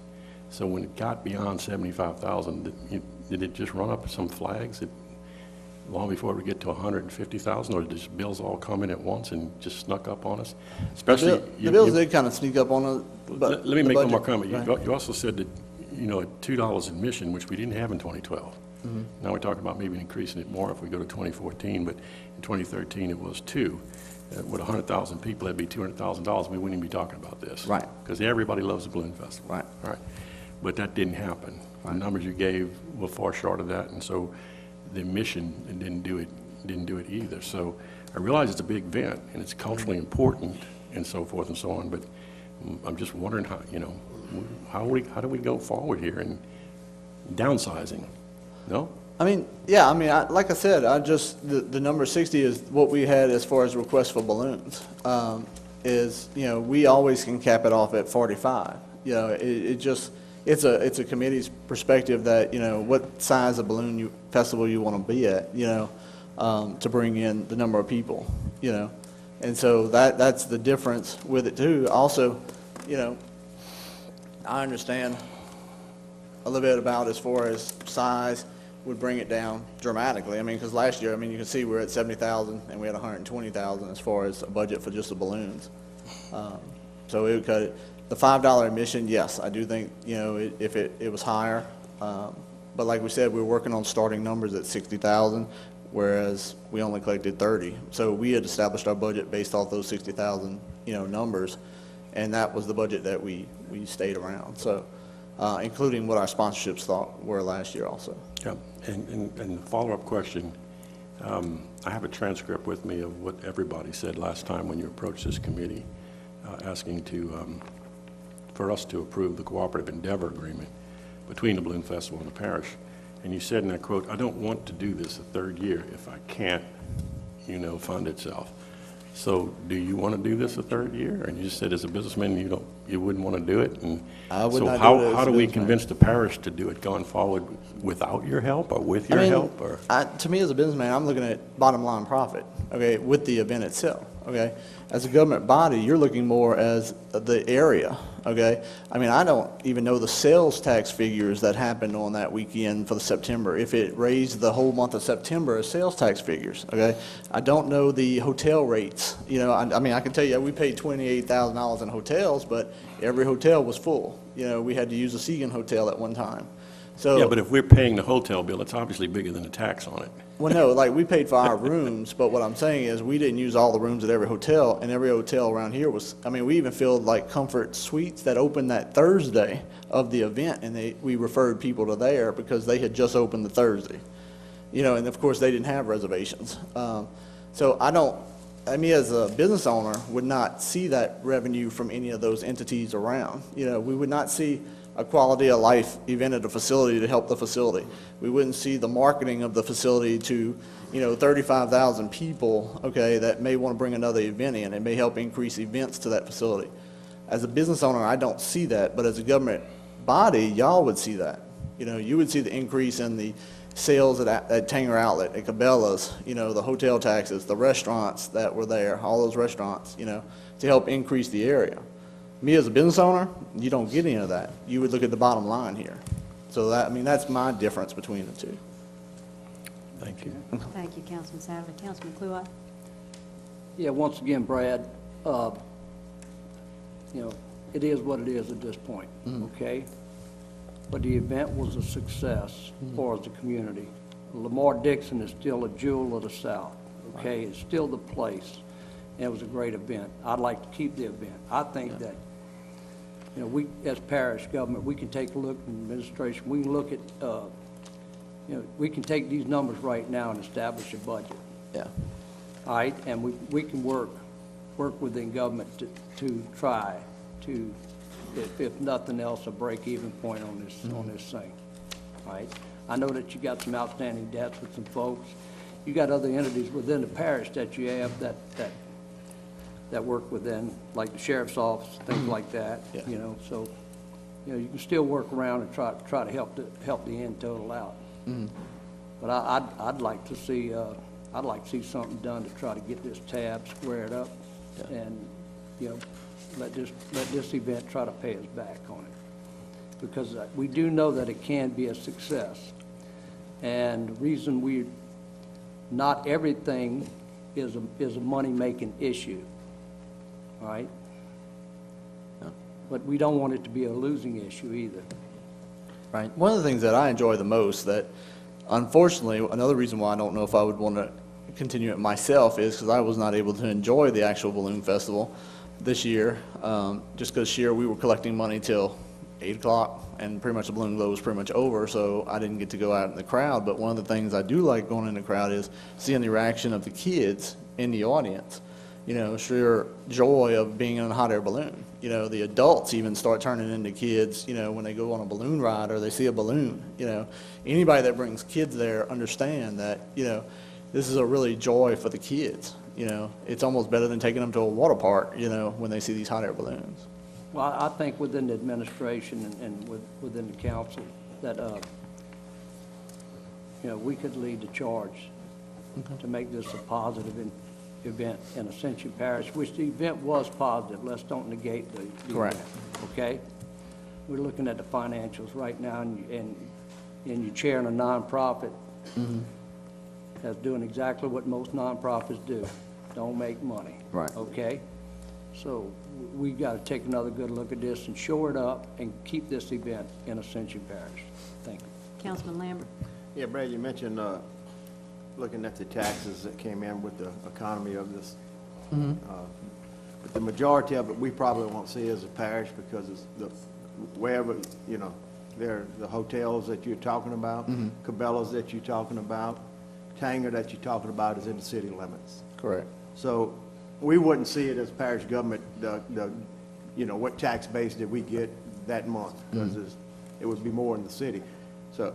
So when it got beyond $75,000, did it just run up some flags that long before we get to 150,000, or does bills all come in at once and just snuck up on us? Especially, The bills did kind of sneak up on us, but. Let me the make one more budget- comment. Go ahead. You also said that, at $2 admission, which we didn't have in 2012. Now we're talking about maybe increasing it more if we go to 2014, but in 2013 it was 2. With 100,000 people, that'd be $200,000. We wouldn't even be talking about this. Right. Because everybody loves the Balloon Festival. Right. Right. But that didn't happen. The numbers you gave were far short of that, and so the mission didn't do it either. So I realize it's a big event, and it's culturally important, and so forth and so on, but I'm just wondering how do we go forward here in downsizing? No? I mean, yeah, like I said, the number 60 is what we had as far as requests for balloons. We always can cap it off at 45. It's a committee's perspective that, what size of balloon festival you want to be at, to bring in the number of people, And so that's the difference with it too. Also, I understand a little bit about as far as size would bring it down dramatically. Because last year, you can see we're at 70,000 and we had 120,000 as far as a budget for just the balloons. So it would cut it. The $5 admission, yes, I do think, if it was higher. But like we said, we're working on starting numbers at 60,000, whereas we only collected 30. So we had established our budget based off those 60,000, numbers, and that was the budget that we stayed around. So, including what our sponsorships thought were last year also. Yeah, and the follow-up question, I have a transcript with me of what everybody said last time when you approached this committee, asking for us to approve the cooperative endeavor agreement between the Balloon Festival and the parish. And you said in that quote, "I don't want to do this a third year if I can't, fund itself." So do you want to do this a third year? And you just said as a businessman, you wouldn't want to do it? And I would so not how, do it as how a do we businessman. convince the parish to do it going forward without your help or with your help? Or To me as a businessman, I'm looking at bottom line profit, okay, with the event itself, okay? As a government body, you're looking more as the area, okay? I don't even know the sales tax figures that happened on that weekend for the September, if it raised the whole month of September as sales tax figures, okay? I don't know the hotel rates, I can tell you, we paid $28,000 in hotels, but every hotel was full. We had to use a Seagan hotel at one time. So, yeah, but if we're paying the hotel bill, it's obviously bigger than the tax on it. well, no, we paid for our rooms, but what I'm saying is we didn't use all the rooms at every hotel, and every hotel around here was, we even filled Comfort Suites that opened that Thursday of the event, and we referred people to there because they had just opened the Thursday. And of course, they didn't have reservations. So as a business owner, would not see that revenue from any of those entities around. We would not see a quality of life event at a facility to help the facility. We wouldn't see the marketing of the facility to, 35,000 people, okay, that may want to bring another event in. It may help increase events to that facility. As a business owner, I don't see that, but as a government body, y'all would see that. You would see the increase in the sales at Tanger Outlet, at Cabela's, the hotel taxes, the restaurants that were there, all those restaurants, to help increase the area. Me as a business owner, you don't get any of that. You would look at the bottom line here. So that's my difference between the two. Thank you. Thank you, Councilman Sadler. Councilman Kluwer? Yeah, once again, Brad, it is what it is at this point, okay? But the event was a success for the community. Lamar Dixon is still a jewel of the South, okay? It's still the place, and it was a great event. I'd like to keep the event. I think that, we, as parish government, we can take a look, administration, we can look at, we can take these numbers right now and establish a budget. Yeah. All right, and we can work within government to try to, if nothing else, a break-even point on this thing. All right, I know that you got some outstanding debts with some folks. You got other entities within the parish that you have that work within, like the sheriff's office, things like that. Yeah. So you can still work around and try to help the end total out. But I'd like to see something done to try to get this tab squared up, and let this event try to pay us back on it, because we do know that it can be a success. And the reason not everything is a money-making issue, all right? But we don't want it to be a losing issue either. Right. One of the things that I enjoy the most that, unfortunately, another reason why I don't know if I would want to continue it myself is because I was not able to enjoy the actual balloon festival this year, just because this year we were collecting money till 8 o'clock, and pretty much the balloon glow was pretty much over, so I didn't get to go out in the crowd. But one of the things I do like going in the crowd is seeing the reaction of the kids in the audience. You know, sheer joy of being in a hot air balloon. You know, the adults even start turning into kids, you know, when they go on a balloon ride or they see a balloon. You know, anybody that brings kids there understand that, you know, this is a really joy for the kids. You know, it's almost better than taking them to a water park, you know, when they see these hot air balloons. Well, I think within the administration and within the council that, you know, we could lead the charge to make this a positive event in Ascension Parish, which the event was positive. Let's don't negate the Correct. event, okay? We're looking at the financials right now, and you're chairing a nonprofit that's doing exactly what most nonprofits do, don't make money. Right. Okay? So we got to take another good look at this and shore it up and keep this event in Ascension Parish. Thank you. Councilman Lambert? Yeah, Brad, you mentioned looking at the taxes that came in with the economy of this. But the majority of it, we probably won't see as a parish because it's wherever, you know, there, the hotels that you're talking about, Cabela's that you're talking about, Tanger that you're talking about is in the city limits. Correct. So we wouldn't see it as parish government, you know, what tax base did we get that month? Because it would be more in the city. So,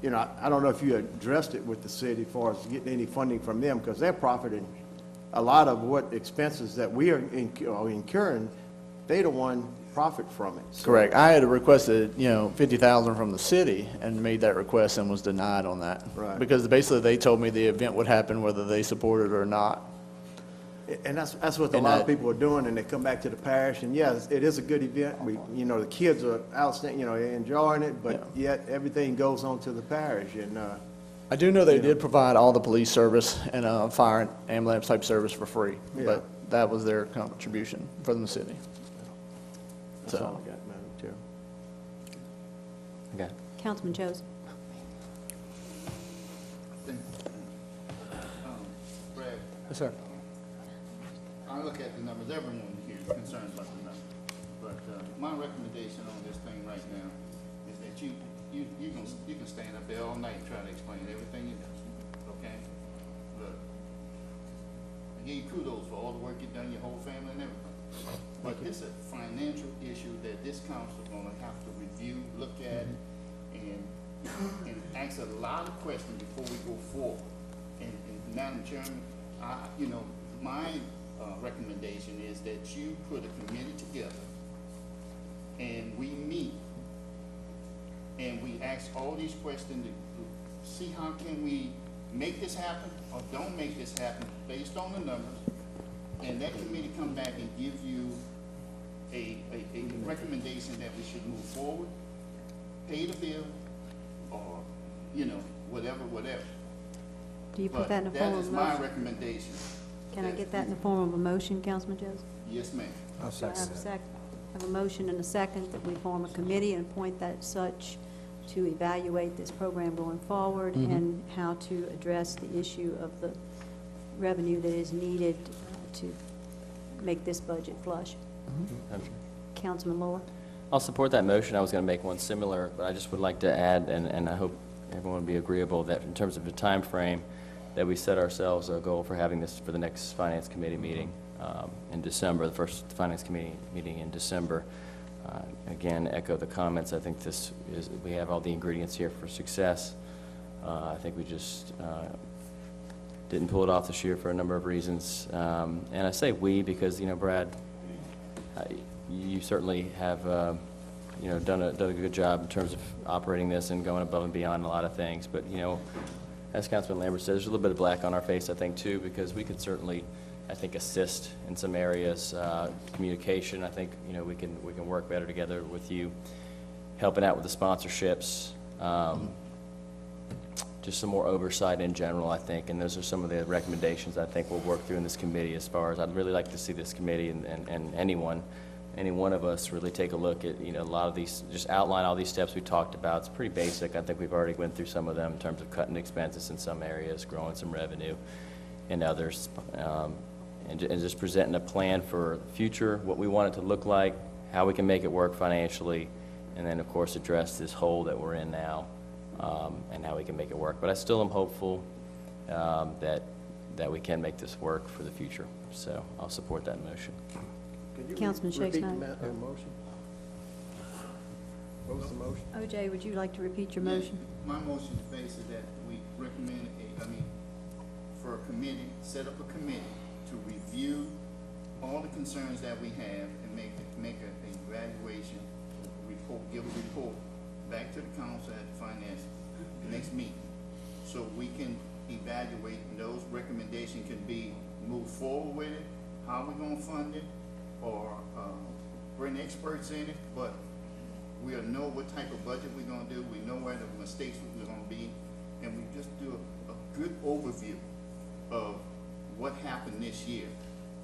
you know, I don't know if you addressed it with the city as far as getting any funding from them, because they're profiting a lot of what expenses that we are incurring, they the one profit from it. So, Correct. I had requested, you know, 50,000 from the city and made that request and was denied on that. Right. Because basically they told me the event would happen whether they support it or not. And that's what a And lot that- of people are doing, and they come back to the parish, and yes, it is a good event. We, you know, the kids are outstanding, you know, they're enjoying it, but yet everything goes on to the parish, and, I do know they did provide all the police service and fire and ambulance type service for free, Yeah. but that was their contribution from the city. that's all So, I got, Madam Chair. Okay. Councilman Joseph? Brad, yes, sir. I look at the numbers, everyone here is concerned about the numbers. But my recommendation on this thing right now is that you can stand up there all night and try to explain everything you do, okay? Look, I give you kudos for all the work you've done, your whole family and everything. But this is a financial issue that this council is gonna have to review, look at, and ask a lot of questions before we go forward. And Madam Chairman, you know, my recommendation is that you put a committee together and we meet and we ask all these questions to see how can we make this happen or don't make this happen based on the numbers, and that committee come back and give you a recommendation that we should move forward, pay the bill, or, you know, whatever. Do you put But that in the form that of is a my motion? recommendation. Can I get that in the form of a motion, Councilman Joseph? Yes, ma'am. Do I have a second? I have a motion and a second that we form a committee and appoint that such to evaluate this program going forward and how to address the issue of the revenue that is needed to make this budget flush. Councilman Moore? I'll support that motion. I was going to make one similar, but I just would like to add, and I hope everyone would be agreeable, that in terms of the time frame, that we set ourselves a goal for having this for the next Finance Committee meeting in December, the first Finance Committee meeting in December. Again, echo the comments. I think we have all the ingredients here for success. I think we just didn't pull it off this year for a number of reasons. And I say we because, you know, Brad, you certainly have, you know, done a good job in terms of operating this and going above and beyond a lot of things. But, you know, as Councilman Lambert said, there's a little bit of black on our face, I think, too, because we could certainly, I think, assist in some areas. Communication, I think, you know, we can work better together with you, helping out with the sponsorships. just some more oversight in general, I think, and those are some of the recommendations I think we'll work through in this committee. As far as I'd really like to see this committee and any one of us really take a look at, a lot of these, just outline all these steps we talked about. It's pretty basic. I think we've already went through some of them in terms of cutting expenses in some areas, growing some revenue in others, and just presenting a plan for the future, what we want it to look like, how we can make it work financially, and then, of course, address this hole that we're in now, and how we can make it work. But I still am hopeful that we can make this work for the future. So I'll support that motion. Councilman Shakes, no. Motion? What was the motion? OJ, would you like to repeat your motion? My motion faces that we recommend for a committee, set up a committee to review all the concerns that we have and make a evaluation report, give a report back to the council at the finance next meeting, so we can evaluate, and those recommendations can be moved forward with it, how we're gonna fund it, or bring experts in it, but we'll know what type of budget we're gonna do, we know where the mistakes we're gonna be, and we just do a good overview of what happened this year,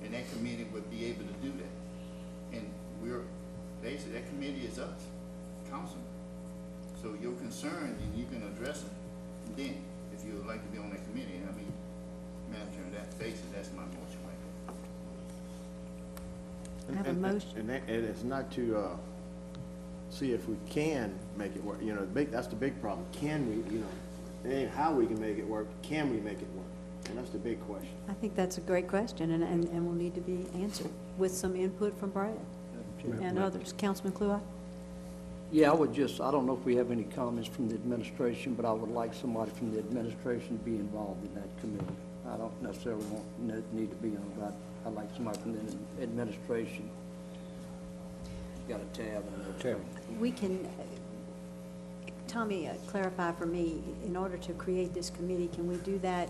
and that committee would be able to do that. And we're, basically, that committee is us, council. So your concern, and you can address them, and then, if you would like to be on that committee, Madam Chair, that basis, that's my motion right there. I have a motion. And it's not to see if we can make it work. That's the big problem. Can we, it ain't how we can make it work, can we make it work? And that's the big question. I think that's a great question, and will need to be answered with some input from Brad and others. Councilman Clua? Yeah, I don't know if we have any comments from the administration, but I would like somebody from the administration to be involved in that committee. I don't necessarily need to be on it, but I'd like somebody from the administration. Got a tab on there. We can, Tommy, clarify for me, in order to create this committee, can we do that?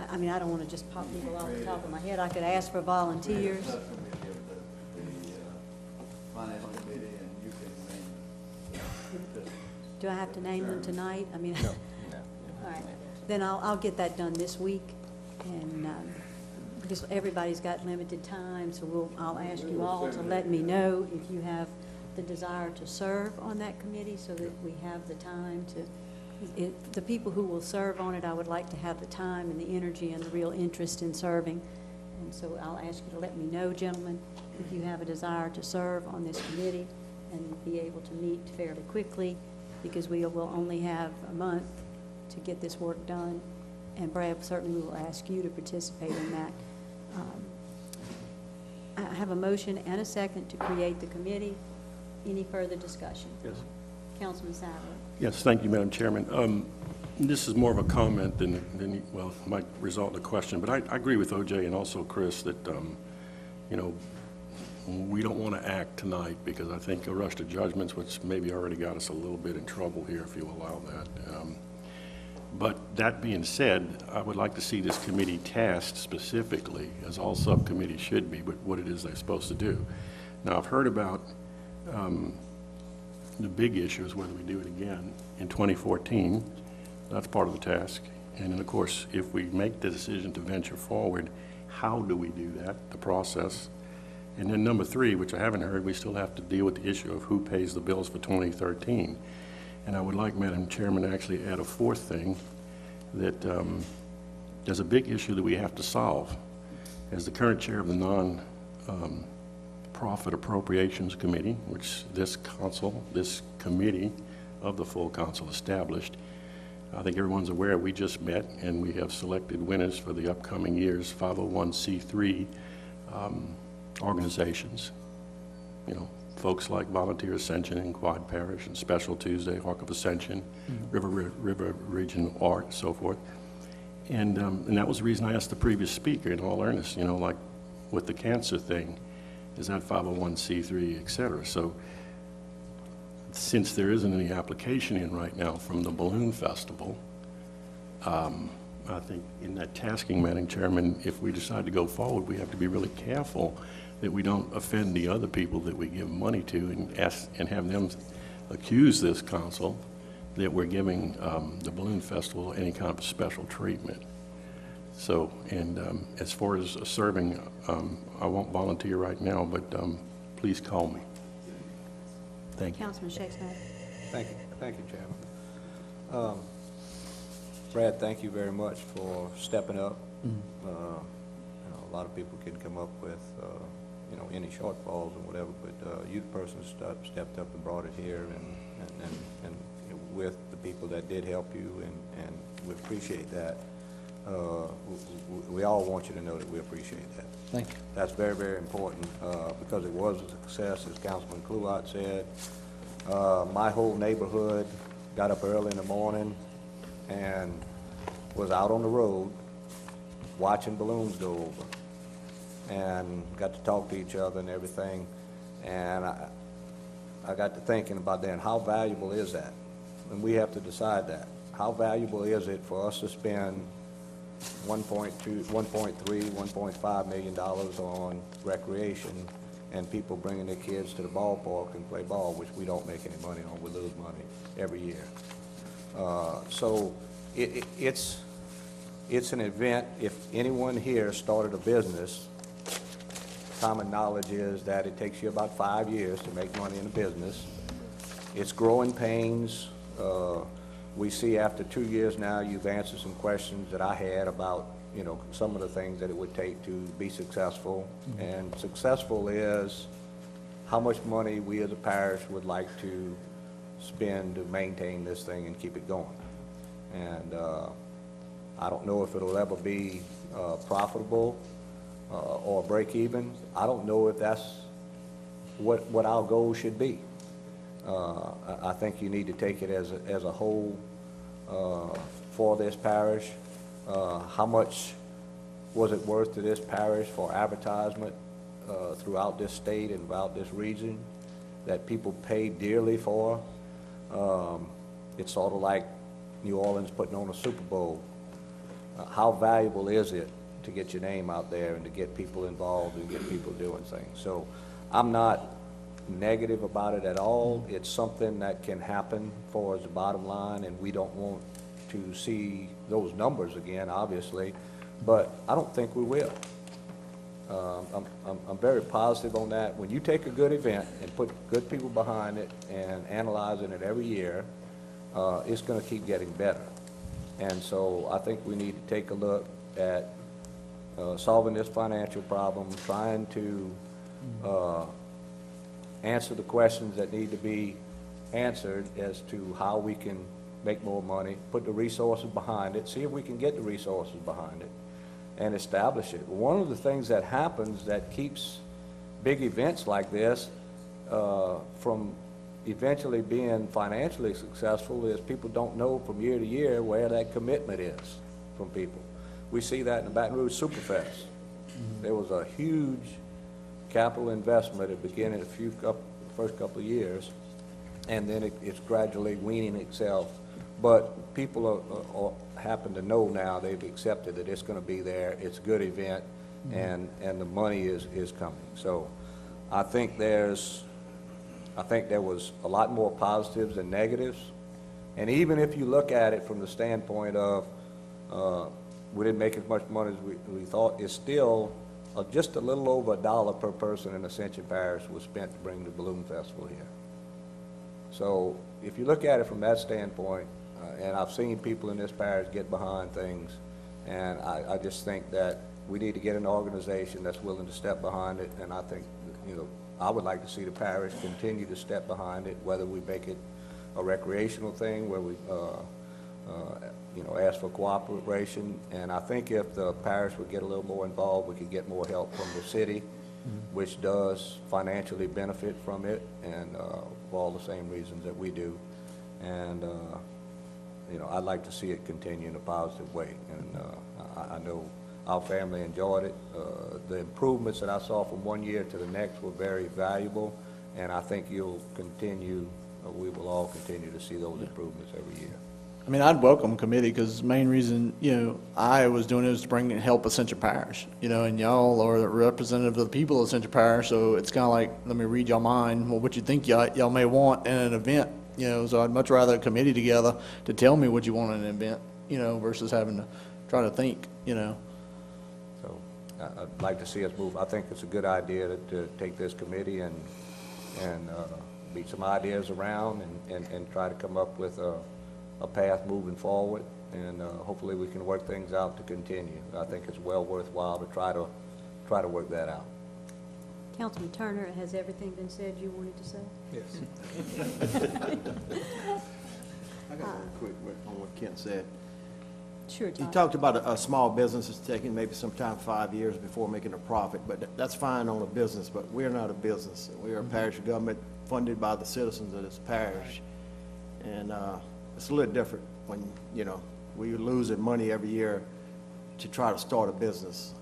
I don't want to just pop people off the top of my head. I could ask for volunteers. Do I have to name them tonight? No. All right. Then I'll get that done this week, and because everybody's got limited time, so I'll ask you all to let me know if you have the desire to serve on that committee, so that we have the time to. The people who will serve on it, I would like to have the time and the energy and the real interest in serving, and so I'll ask you to let me know, gentlemen, if you have a desire to serve on this committee and be able to meet fairly quickly, because we will only have a month to get this work done, and Brad, certainly we will ask you to participate in that. I have a motion and a second to create the committee. Any further discussion? Yes. Councilman Sadler. Yes, thank you, Madam Chairman. This is more of a comment than well, might result in a question, but I agree with OJ and also Chris that, we don't want to act tonight, because I think a rush to judgments, which maybe already got us a little bit in trouble here, if you allow that. But that being said, I would like to see this committee tasked specifically, as all subcommittees should be, but what it is they're supposed to do. Now, I've heard about the big issue is whether we do it again in 2014. That's part of the task. And then, of course, if we make the decision to venture forward, how do we do that, the process? And then number 3, which I haven't heard, we still have to deal with the issue of who pays the bills for 2013. And I would like, Madam Chairman, to actually add a 4th thing, that there's a big issue that we have to solve. As the current chair of the non-profit appropriations committee, which this committee of the full council established, I think everyone's aware we just met and we have selected winners for the upcoming year's 501c3 organizations. Folks like Volunteer Ascension and Quad Parish and Special Tuesday, Hawk of Ascension, River Region Art, and so forth. And that was the reason I asked the previous speaker, in all earnest, like with the cancer thing, is that 501c3, et cetera. So since there isn't any application in right now from the Balloon Festival, I think in that tasking, Madam Chairman, if we decide to go forward, we have to be really careful that we don't offend the other people that we give money to and have them accuse this council that we're giving the Balloon Festival any kind of special treatment. So, and as far as serving, I won't volunteer right now, but please call me. Thank you. Councilman Shakespeare. Thank you, Chairman. Brad, thank you very much for stepping up. A lot of people can come up with, any shortfalls and whatever, but you, the person, stepped up and brought it here, and with the people that did help you, and we appreciate that. We all want you to know that we appreciate that. Thank you. That's very, very important, because it was a success, as Councilman Kluwat said. My whole neighborhood got up early in the morning and was out on the road watching balloons go over, and got to talk to each other and everything. And I got to thinking about that, and how valuable is that? And we have to decide that. How valuable is it for us to spend $1.3, $1.5 million on recreation, and people bringing their kids to the ballpark and play ball, which we don't make any money on, we lose money every year. So it's an event. If anyone here started a business, common knowledge is that it takes you about 5 years to make money in a business. It's growing pains. We see after 2 years now, you've answered some questions that I had about, some of the things that it would take to be successful. And successful is how much money we as a parish would like to spend to maintain this thing and keep it going. And I don't know if it'll ever be profitable or break even. I don't know if that's what our goal should be. I think you need to take it as a whole for this parish. How much was it worth to this parish for advertisement throughout this state and throughout this region that people pay dearly for? It's sort of like New Orleans putting on a Super Bowl. How valuable is it to get your name out there and to get people involved and get people doing things? So I'm not negative about it at all. It's something that can happen for us, the bottom line, and we don't want to see those numbers again, obviously, but I don't think we will. I'm very positive on that. When you take a good event and put good people behind it and analyzing it every year, it's going to keep getting better. And so I think we need to take a look at solving this financial problem, trying to answer the questions that need to be answered as to how we can make more money, put the resources behind it, see if we can get the resources behind it, and establish it. One of the things that happens that keeps big events like this from eventually being financially successful is people don't know from year to year where that commitment is from people. We see that in the Baton Rouge Superfest. There was a huge capital investment at the beginning, first couple of years, and then it's gradually weaning itself. But people happen to know now, they've accepted that it's going to be there, it's a good event, and the money is coming. So I think there was a lot more positives than negatives. And even if you look at it from the standpoint of we didn't make as much money as we thought, it's still just a little over $1 per person in Ascension Parish was spent to bring the Balloon Festival here. So if you look at it from that standpoint, and I've seen people in this parish get behind things, and I just think that we need to get an organization that's willing to step behind it, and I think, I would like to see the parish continue to step behind it, whether we make it a recreational thing, where we, ask for cooperation. And I think if the parish would get a little more involved, we could get more help from the city, which does financially benefit from it, and for all the same reasons that we do. And, I'd like to see it continue in a positive way. And I know our family enjoyed it. The improvements that I saw from one year to the next were very valuable, and I think we will all continue to see those improvements every year. I mean, I'd welcome a committee, because the main reason, I was doing it was to bring and help Ascension Parish, and y'all are the representative of the people of Ascension Parish, so it's kind of like, let me read y'all mind, well, what you think y'all may want in an event You know, so I'd much rather a committee together to tell me what you want in an event, you know, versus having to try to think, you know. So I'd like to see us move. I think it's a good idea to take this committee and beat some ideas around and try to come up with a path moving forward. And hopefully we can work things out to continue. I think it's well worthwhile to try to work that out. Councilman Turner, has everything been said you wanted to say? Yes. I got one quick on what Kent said. Sure, He Todd. talked about a small business that's taking maybe sometime 5 years before making a profit, but that's fine on a business, but we're not a business. We are a parish government funded by the citizens of this parish. And it's a little different when, you know, we're losing money every year to try to start a business.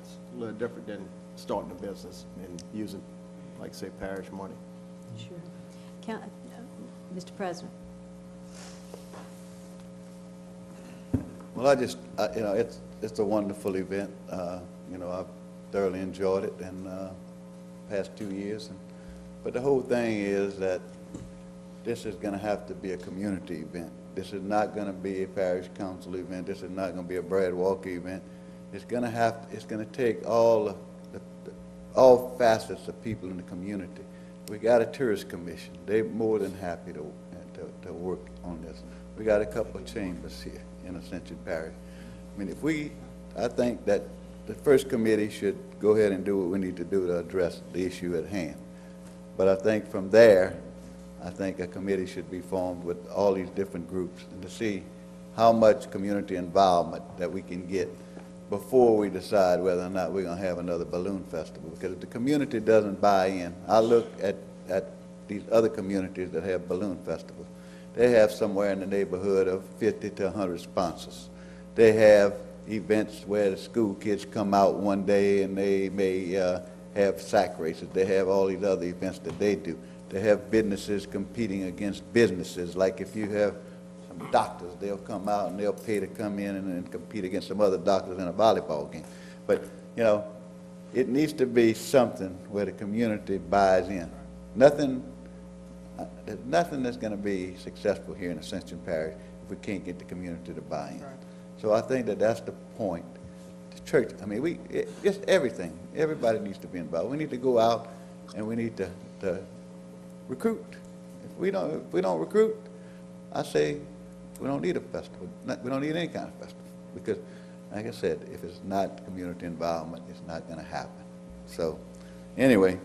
It's a little different than starting a business and using, like, say, parish money. Sure. Mr. President? Well, you know, it's a wonderful event. You know, I've thoroughly enjoyed it in past 2 years. But the whole thing is that this is going to have to be a community event. This is not going to be a parish council event. This is not going to be a Brad Walker event. It's going to take all facets of people in the community. We got a tourist commission. They're more than happy to work on this. We got a couple of chambers here in Ascension Parish. I mean, I think that the first committee should go ahead and do what we need to do to address the issue at hand. But I think from there, I think a committee should be formed with all these different groups and to see how much community involvement that we can get before we decide whether or not we're going to have another balloon festival. Because if the community doesn't buy in, I look at these other communities that have balloon festivals. They have somewhere in the neighborhood of 50 to 100 sponsors. They have events where the school kids come out one day and they may have sack races. They have all these other events that they do. They have businesses competing against businesses. Like if you have some doctors, they'll come out and they'll pay to come in and compete against some other doctors in a volleyball game. But, you know, it needs to be something where the community buys in. There's nothing that's going to be successful here in Ascension Parish if we can't get the community to buy in. Right. So I think that that's the point. The church, I mean, just everything. Everybody needs to be involved. We need to go out and we need to recruit. If we don't recruit, I say we don't need a festival. We don't need any kind of festival because, like I said, if it's not community involvement, it's not going to happen. So, anyway,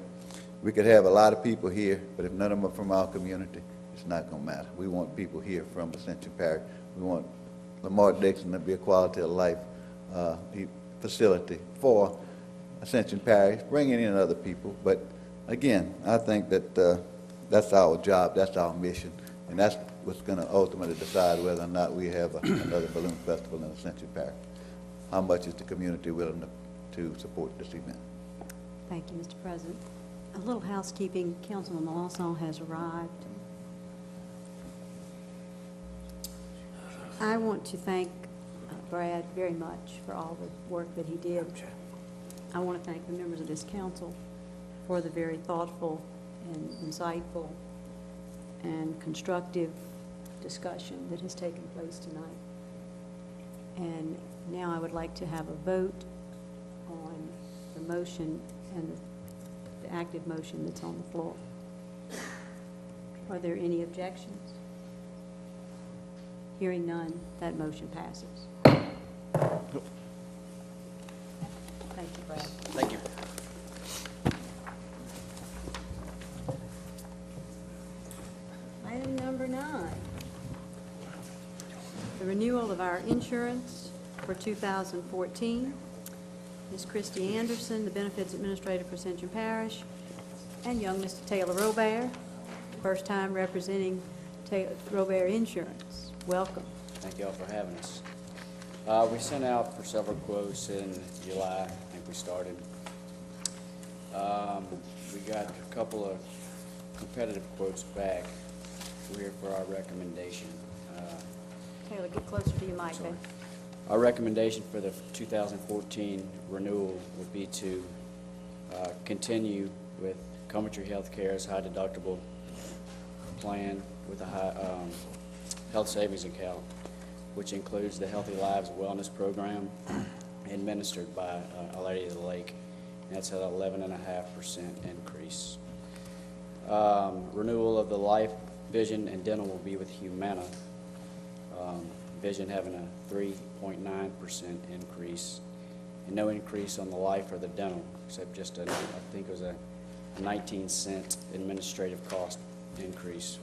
we could have a lot of people here, but if none of them are from our community, it's not going to matter. We want people here from Ascension Parish. We want Lamar Dixon to be a quality of life facility for Ascension Parish, bringing in other people. But again, I think that that's our job, that's our mission, and that's what's going to ultimately decide whether or not we have another balloon festival in Ascension Parish. How much is the community willing to support this event? Thank you, Mr. President. A little housekeeping. Councilman Melanson has arrived. I want to thank Brad very much for all the work that he did. I want to thank the members of this council for the very thoughtful and insightful and constructive discussion that has taken place tonight. And now I would like to have a vote on the motion and the active motion that's on the floor. Are there any objections? Hearing none, that motion passes. Thank you, Brad. Thank you. Item number 9, the renewal of our insurance for 2014. Ms. Christy Anderson, the Benefits Administrator for Ascension Parish, and young Mr. Taylor Robert, first time representing Robert Insurance. Welcome. Thank you all for having us. We sent out for several quotes in July. I think we started. We got a couple of competitive quotes back. We're here for our recommendation. Taylor, get closer to your mic, babe. Our recommendation for the 2014 renewal would be to continue with Coventry Healthcare's high deductible plan with a health savings account, which includes the Healthy Lives Wellness Program administered by Our Lady of the Lake. And that's at 11.5% increase. Renewal of the life, vision, and dental will be with Humana. Vision having a 3.9% increase, and no increase on the life or the dental, except just I think it was a 19-cent administrative cost increase.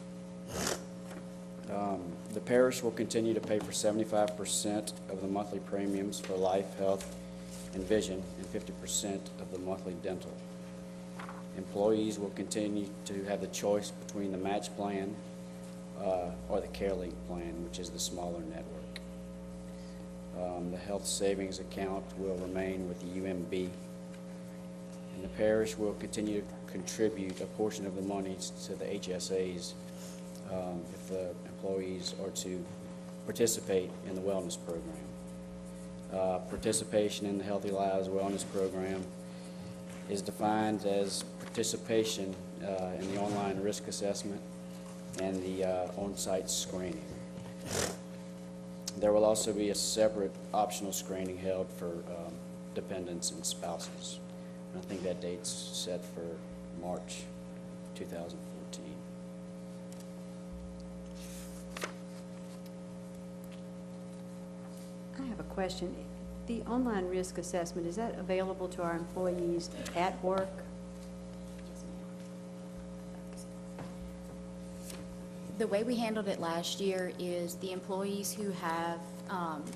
The parish will continue to pay for 75% of the monthly premiums for life, health, and vision, and 50% of the monthly dental. Employees will continue to have the choice between the match plan or the CareLink plan, which is the smaller network. The health savings account will remain with the UMB, and the parish will continue to contribute a portion of the monies to the HSAs if the employees are to participate in the wellness program. Participation in the Healthy Lives Wellness Program is defined as participation in the online risk assessment and the on-site screening. There will also be a separate optional screening held for dependents and spouses. And I think that date's set for March 2014. I have a question. The online risk assessment, is that available to our employees at work? The way we handled it last year is the employees who have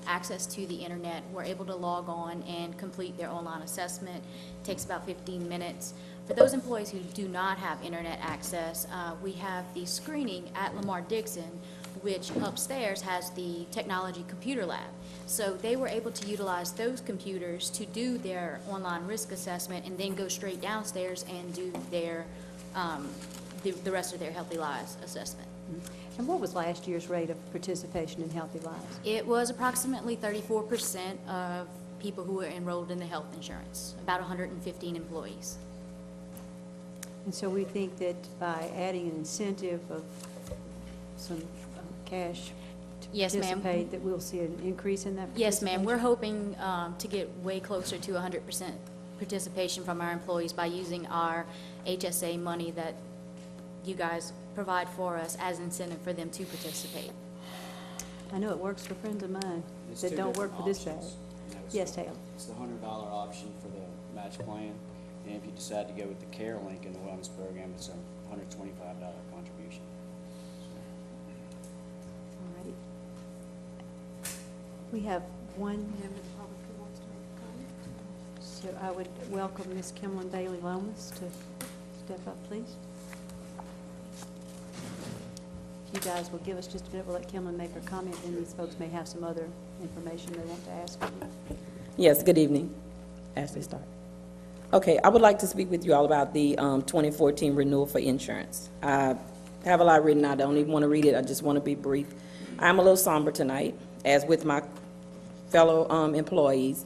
access to the internet were able to log on and complete their online assessment. It takes about 15 minutes. For those employees who do not have internet access, we have the screening at Lamar Dixon, which upstairs has the technology computer lab. So they were able to utilize those computers to do their online risk assessment and then go straight downstairs and do their the rest of their Healthy Lives assessment. And what was last year's rate of participation in Healthy Lives? It was approximately 34% of people who were enrolled in the health insurance, about 115 employees. And so we think that by adding an incentive of some cash to Yes, ma'am. participate, that we'll see an increase in that Yes, ma'am. We're participation? hoping to get way closer to 100% participation from our employees by using our HSA money that you guys provide for us as incentive for them to participate. I know it works for friends of mine It's that two don't work different for this bad. options. Yes, Taylor. It's the $100 option for the match plan, and if you decide to go with the CareLink in the wellness program, it's a $125 contribution. All righty. We have one member of the public who wants to make a comment. So I would welcome Ms. Kimberlyn Bailey Lomas to step up, please. If you guys will give us just a minute, we'll let Kimberlyn make her comment, and these folks may have some other information they want to ask of you. Yes, good evening. Ashley Stark. Okay, I would like to speak with you all about the 2014 renewal for insurance. I have a lot written out. I don't even want to read it. I just want to be brief. I'm a little somber tonight, as with my fellow employees.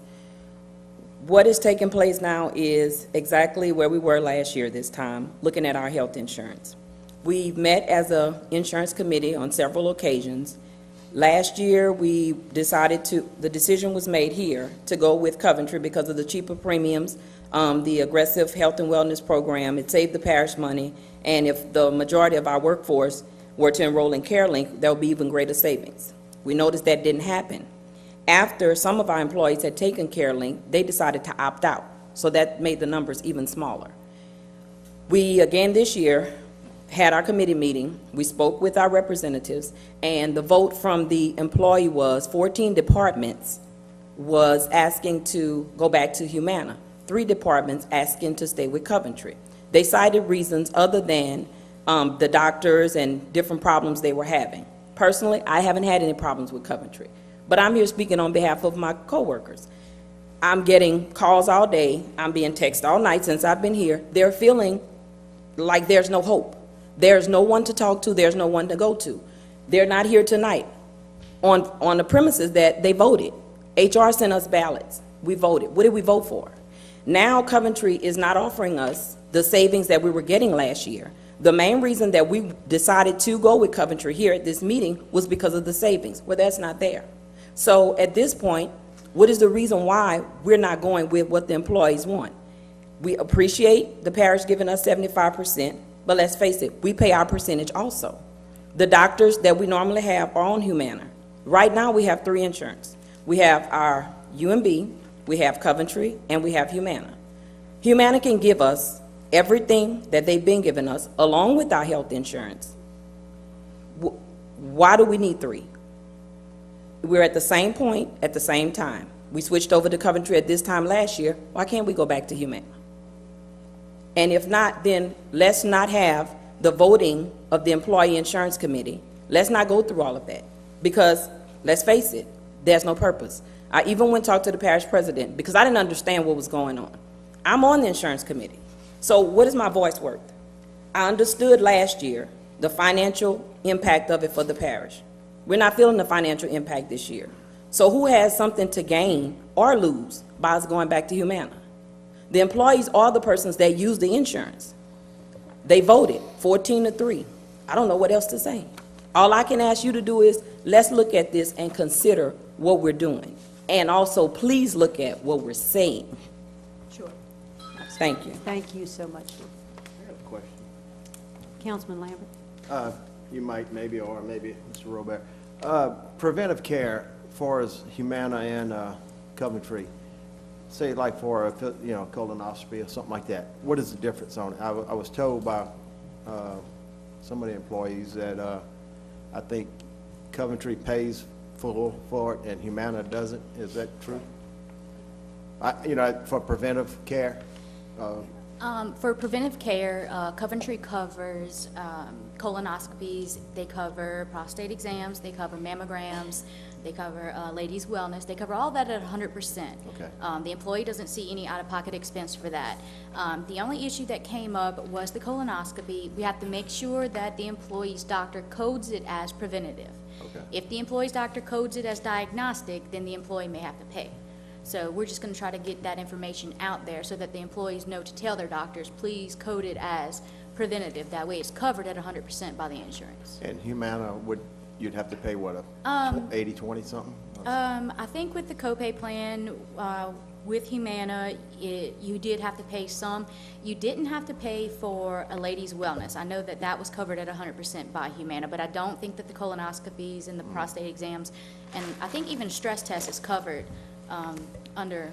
What is taking place now is exactly where we were last year this time, looking at our health insurance. We've met as an insurance committee on several occasions. Last year, we decided the decision was made here to go with Coventry because of the cheaper premiums, the aggressive health and wellness program. It saved the parish money, and if the majority of our workforce were to enroll in CareLink, there would be even greater savings. We noticed that didn't happen. After some of our employees had taken CareLink, they decided to opt out, so that made the numbers even smaller. We, again this year, had our committee meeting. We spoke with our representatives, and the vote from the employee was 14 departments was asking to go back to Humana. 3 departments asking to stay with Coventry. They cited reasons other than the doctors and different problems they were having. Personally, I haven't had any problems with Coventry, but I'm here speaking on behalf of my coworkers. I'm getting calls all day. I'm being texted all night since I've been here. They're feeling like there's no hope. There's no one to talk to. There's no one to go to. They're not here tonight on the premises that they voted. HR sent us ballots. We voted. What did we vote for? Now Coventry is not offering us the savings that we were getting last year. The main reason that we decided to go with Coventry here at this meeting was because of the savings. Well, that's not there. So at this point, what is the reason why we're not going with what the employees want? We appreciate the parish giving us 75%, but let's face it, we pay our percentage also. The doctors that we normally have are on Humana. Right now, we have 3 insurance. We have our UMB, we have Coventry, and we have Humana. Humana can give us everything that they've been giving us, along with our health insurance. Why do we need 3? We're at the same point at the same time. We switched over to Coventry at this time last year. Why can't we go back to Humana? And if not, then let's not have the voting of the Employee Insurance Committee. Let's not go through all of that, because let's face it, there's no purpose. I even went and talked to the parish president because I didn't understand what was going on. I'm on the insurance committee. So what is my voice worth? I understood last year the financial impact of it for the parish. We're not feeling the financial impact this year. So who has something to gain or lose by us going back to Humana? The employees are the persons that use the insurance. They voted 14-3. I don't know what else to say. All I can ask you to do is, let's look at this and consider what we're doing. And also, please look at what we're saying. Sure. Thank you. Thank you so much. I have a question. Councilman Lambert? You might, maybe, or maybe Mr. Robert. Preventive care, for as Humana and Coventry, say like for a, colonoscopy or something like that, what is the difference on it? I was told by some of the employees that I think Coventry pays full for it and Humana doesn't. Is that true? For preventive care? For preventive care, Coventry covers colonoscopies, they cover prostate exams, they cover mammograms, they cover ladies' wellness, they cover all that at 100%. Okay. The employee doesn't see any out-of-pocket expense for that. The only issue that came up was the colonoscopy. We have to make sure that the employee's doctor codes it as preventative. Okay. If the employee's doctor codes it as diagnostic, then the employee may have to pay. So we're just going to try to get that information out there so that the employees know to tell their doctors, please code it as preventative. That way it's covered at 100% by the insurance. And Humana, you'd have to pay what, 80-20 something? I think with the copay plan, with Humana, you did have to pay some. You didn't have to pay for a lady's wellness. I know that that was covered at 100% by Humana, but I don't think that the colonoscopies and the prostate exams, and I think even stress tests is covered under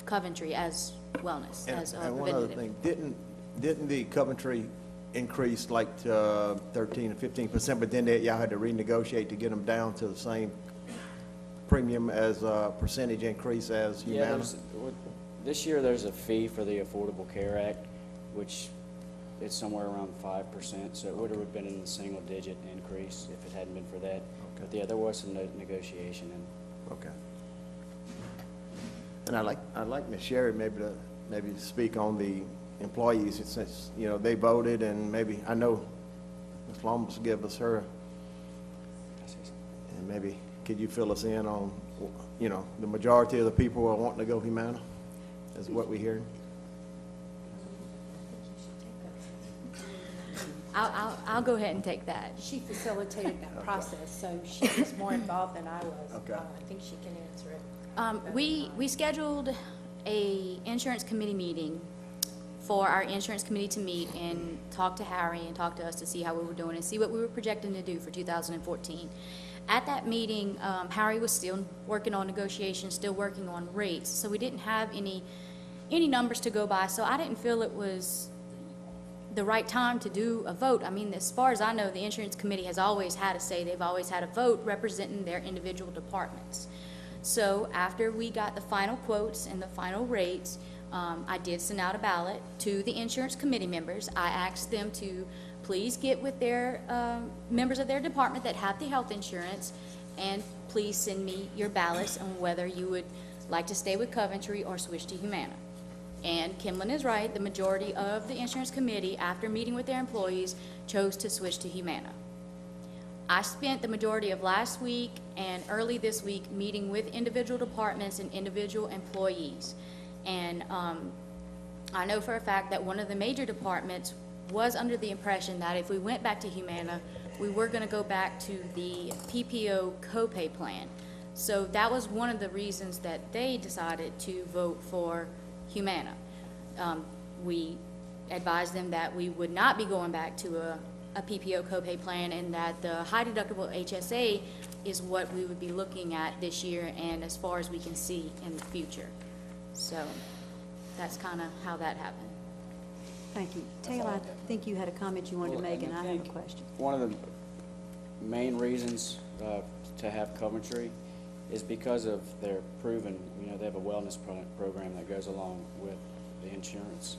Coventry as wellness, as And one preventative. other thing, didn't the Coventry increase like 13 or 15%, but then y'all had to renegotiate to get them down to the same premium as percentage increase as Humana? This year, there's a fee for the Affordable Care Act, which is somewhere around 5%, so it would have been in the single-digit increase if it hadn't been for that. Okay. But yeah, there was some negotiation. Okay. And I'd like Ms. Sherry maybe to speak on the employees, since, they voted, and maybe, I know Ms. Lomas gave us her, and maybe could you fill us in on, the majority of the people are wanting to go Humana, is what we're hearing? I'll go ahead and take that. She facilitated that process, so she was more involved than I was. Okay. I think she can answer it. We scheduled a insurance committee meeting for our insurance committee to meet and talk to Harry and talk to us to see how we were doing and see what we were projecting to do for 2014. At that meeting, Harry was still working on negotiations, still working on rates, so we didn't have any numbers to go by, so I didn't feel it was the right time to do a vote. I mean, as far as I know, the insurance committee has always had a say. They've always had a vote representing their individual departments. So after we got the final quotes and the final rates, I did send out a ballot to the insurance committee members. I asked them to please get with their members of their department that have the health insurance, and please send me your ballots on whether you would like to stay with Coventry or switch to Humana. And Kimlin is right, the majority of the insurance committee, after meeting with their employees, chose to switch to Humana. I spent the majority of last week and early this week meeting with individual departments and individual employees. And I know for a fact that one of the major departments was under the impression that if we went back to Humana, we were going to go back to the PPO copay plan. So that was one of the reasons that they decided to vote for Humana. We advised them that we would not be going back to a PPO copay plan, and that the high deductible HSA is what we would be looking at this year and as far as we can see in the future. So that's kind of how that happened. Thank you. Taylor, I think you had a comment you wanted to make, and I have a question. One of the main reasons to have Coventry is because of their proven, they have a wellness program that goes along with the insurance.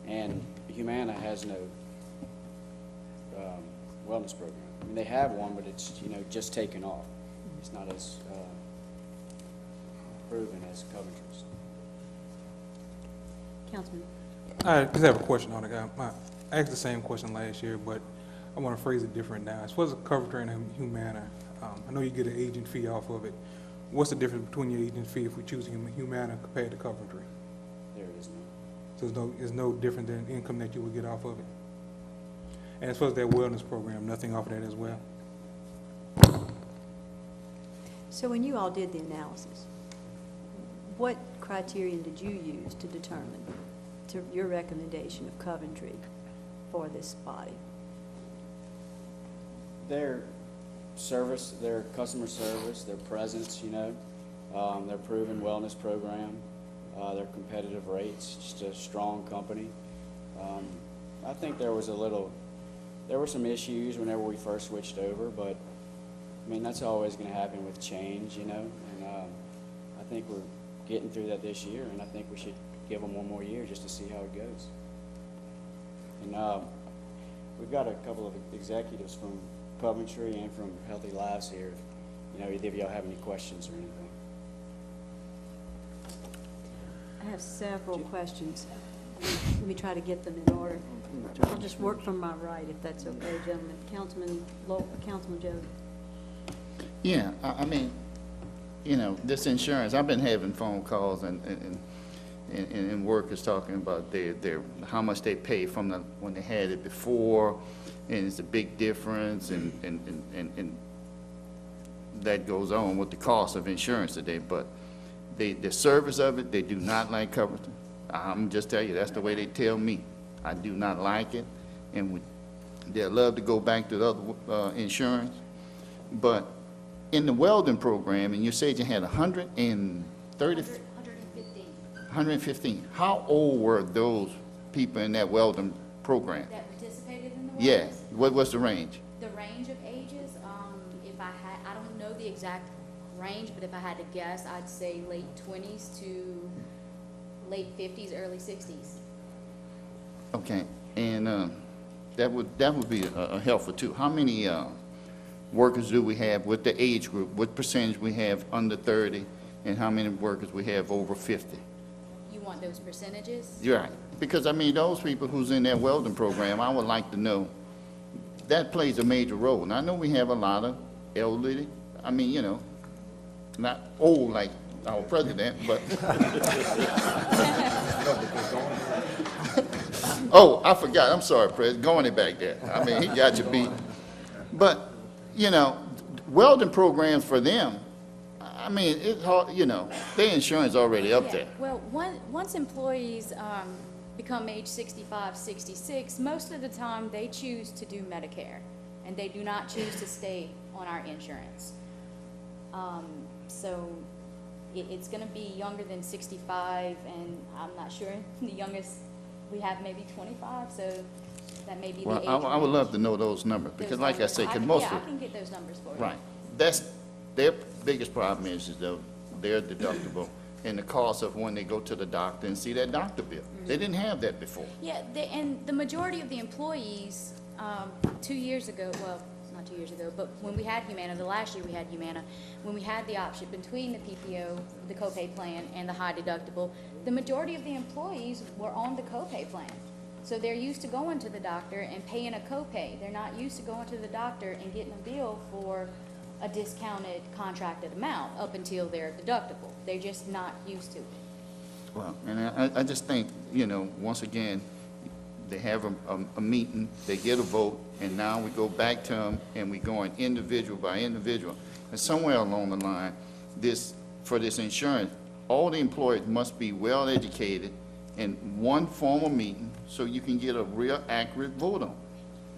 And Humana has no wellness program. I mean, they have one, but it's, just taken off. It's not as proven as Coventry's. Councilman. I just have a question on it. I asked the same question last year, but I want to phrase it different now. As far as Coventry and Humana, I know you get an agent fee off of it. What's the difference between your agent fee if we choose Humana compared to Coventry? There is none. So it's no different than income that you would get off of it. And as far as that wellness program, nothing off of that as well. So when you all did the analysis, what criterion did you use to determine your recommendation of Coventry for this body? Their service, their customer service, their presence, their proven wellness program, their competitive rates, just a strong company. I think there were some issues whenever we first switched over, but I mean, that's always going to happen with change, and I think we're getting through that this year, and I think we should give them one more year just to see how it goes. And we've got a couple of executives from Coventry and from Healthy Lives here. Either of y'all have any questions or anything? I have several questions. Let me try to get them in order. I'll just work from my right, if that's okay, gentlemen. Councilman Joe. Yeah, I mean, this insurance, I've been having phone calls and workers talking about their how much they pay from when they had it before, and it's a big difference, and that goes on with the cost of insurance today. But the service of it, they do not like Coventry. I'm just telling you, that's the way they tell me. I do not like it, and they'd love to go back to the other insurance. But in the welding program, and you said you had 115. How old were those people in that welding program? That participated in the wellness? Yeah. What's the range? The range of ages, I don't know the exact range, but if I had to guess, I'd say late 20s to late 50s, early 60s. Okay, and that would be helpful too. How many workers do we have with the age group? What percentage we have under 30, and how many workers we have over 50? You want those percentages? You're right, because I mean, those people who's in that welding program, I would like to know. That plays a major role. And I know we have a lot of elderly. I mean, not old like our president, but. Oh, I forgot. I'm sorry, President. Going back there. I mean, he got you beat. But, welding programs for them, I mean, it's hard, their insurance already up there. Well, once employees become age 65, 66, most of the time they choose to do Medicare, and they do not choose to stay on our insurance. So it's going to be younger than 65, and I'm not sure the youngest we have maybe 25, so that may be the age. Well, I would love to know those numbers, because like I say, most of I can get those numbers for you. Right. That's their biggest problem is their deductible and the cost of when they go to the doctor and see that doctor bill. They didn't have that before. Yeah, and the majority of the employees, 2 years ago, well, not 2 years ago, but when we had Humana, the last year we had Humana, when we had the option between the PPO, the copay plan, and the high deductible, the majority of the employees were on the copay plan. So they're used to going to the doctor and paying a copay. They're not used to going to the doctor and getting a bill for a discounted contracted amount up until their deductible. They're just not used to it. Well, and I just think, once again, they have a meeting, they get a vote, and now we go back to them and we go in individual by individual. And somewhere along the line, for this insurance, all the employees must be well-educated in one formal meeting so you can get a real accurate vote on.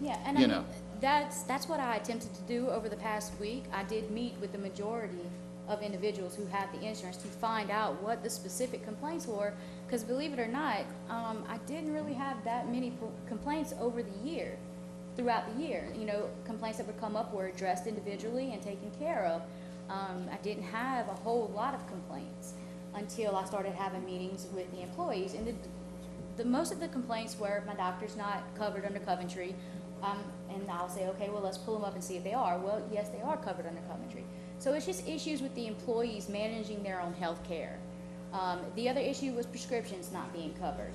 Yeah, and You I mean, know. that's what I attempted to do over the past week. I did meet with the majority of individuals who had the insurance to find out what the specific complaints were, because believe it or not, I didn't really have that many complaints over the year, throughout the year. You know, complaints that would come up were addressed individually and taken care of. I didn't have a whole lot of complaints until I started having meetings with the employees. And the most of the complaints were, my doctor's not covered under Coventry, and I'll say, okay, well, let's pull them up and see if they are. Well, yes, they are covered under Coventry. So it's just issues with the employees managing their own health care. The other issue was prescriptions not being covered,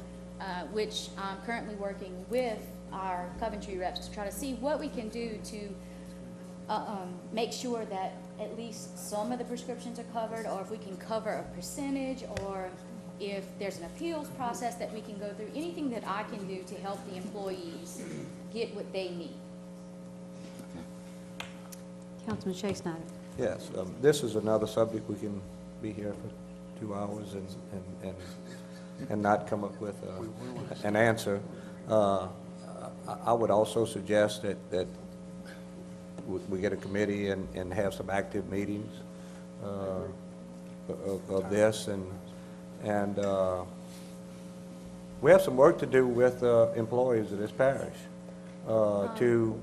which I'm currently working with our Coventry reps to try to see what we can do to make sure that at least some of the prescriptions are covered, or if we can cover a percentage, or if there's an appeals process that we can go through, anything that I can do to help the employees get what they need. Councilman Shea Snyder. Yes, this is another subject. We can be here for 2 hours and not come up with an answer. I would also suggest that we get a committee and have some active meetings of this, and we have some work to do with employees of this parish to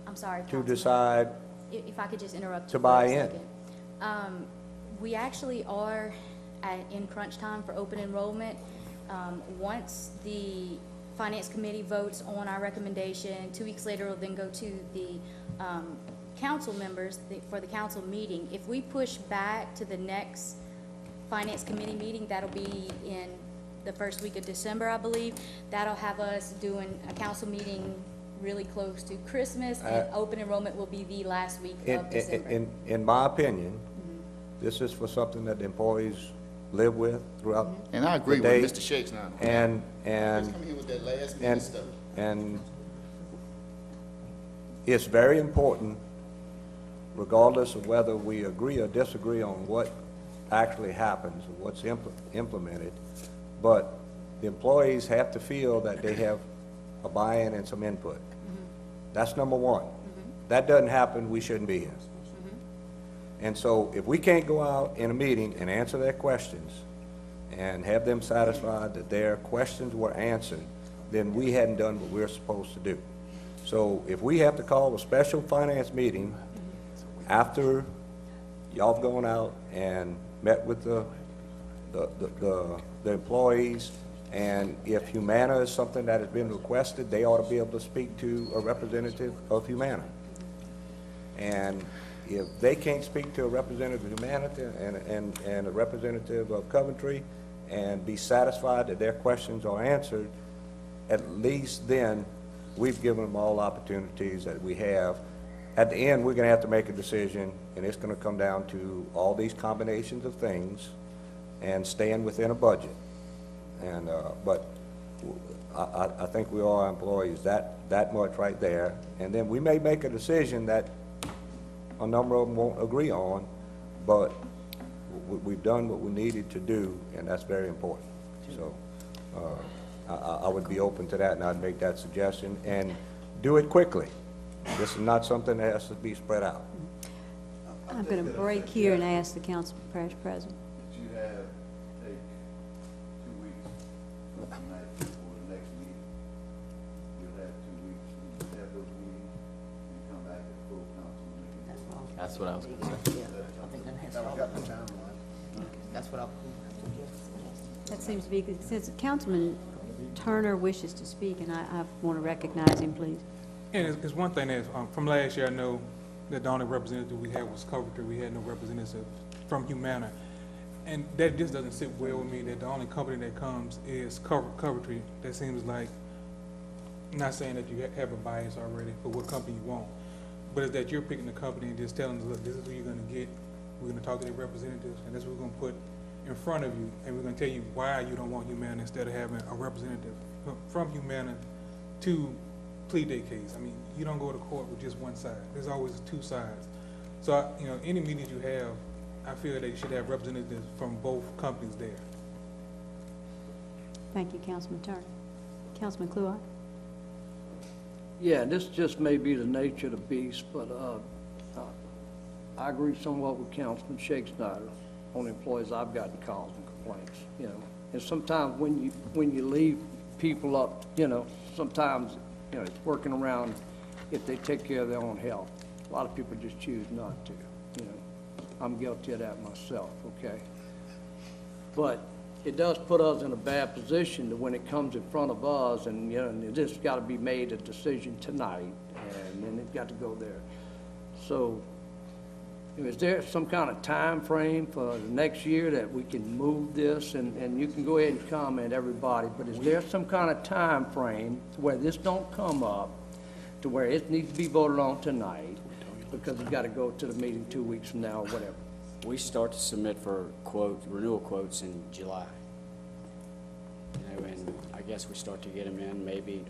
I'm sorry, to Councilman. decide If I could just interrupt to you buy for a in. second. We actually are in crunch time for open enrollment. Once the Finance Committee votes on our recommendation, 2 weeks later, it'll then go to the council members for the council meeting. If we push back to the next Finance Committee meeting, that'll be in the first week of December, I believe. That'll have us doing a council meeting really close to Christmas, and open enrollment will be the last week of December. In my opinion, this is for something that the employees live with throughout And I agree the with day. Mr. Shakes now. And Let's come here with that last minute stuff. and it's very important, regardless of whether we agree or disagree on what actually happens or what's implemented, but the employees have to feel that they have a buy-in and some input. That's number one. That doesn't happen, we shouldn't be here. And so if we can't go out in a meeting and answer their questions and have them satisfied that their questions were answered, then we hadn't done what we're supposed to do. So if we have to call a special finance meeting after y'all have gone out and met with the employees, and if Humana is something that has been requested, they ought to be able to speak to a representative of Humana. And if they can't speak to a representative of Humana and a representative of Coventry and be satisfied that their questions are answered, at least then we've given them all opportunities that we have. At the end, we're going to have to make a decision, and it's going to come down to all these combinations of things and staying within a budget. And but I think we are employees that much right there. And then we may make a decision that a number of them won't agree on, but we've done what we needed to do, and that's very important. So I would be open to that, and I'd make that suggestion, and do it quickly. This is not something that has to be spread out. I'm going to break here and ask the council parish president. Did you take 2 weeks from tonight for the next meeting? You'll have 2 weeks, you have those meetings, and come back at full council meeting. That's what I was going to say. That's what I. That seems to be, since Councilman Turner wishes to speak, and I want to recognize him, please. And it's one thing that, from last year, I know that the only representative we had was Coventry. We had no representative from Humana. And that just doesn't sit well with me, that the only company that comes is Coventry. That seems like, not saying that you have a bias already for what company you want, but it's that you're picking the company and just telling us, look, this is who you're going to get. We're going to talk to their representatives, and that's what we're going to put in front of you, and we're going to tell you why you don't want Humana instead of having a representative from Humana to plead their case. I mean, you don't go to court with just one side. There's always two sides. So, any meetings you have, I feel they should have representatives from both companies there. Thank you, Councilman Turner. Councilman Kluai? Yeah, this just may be the nature of the beast, but I agree somewhat with Councilman Shakespeare on the employees I've gotten calls and complaints, And sometimes when you leave people up, sometimes, it's working around if they take care of their own health. A lot of people just choose not to, I'm guilty of that myself, okay? But it does put us in a bad position to when it comes in front of us and, this got to be made a decision tonight and then it's got to go there. So is there some kind of time frame for the next year that we can move this? And you can go ahead and comment, everybody, but is there some kind of time frame where this don't come up to where it needs to be voted on tonight because it's got to go to the meeting 2 weeks from now or whatever? We start to submit for renewal quotes in July. And I guess we start to get them in maybe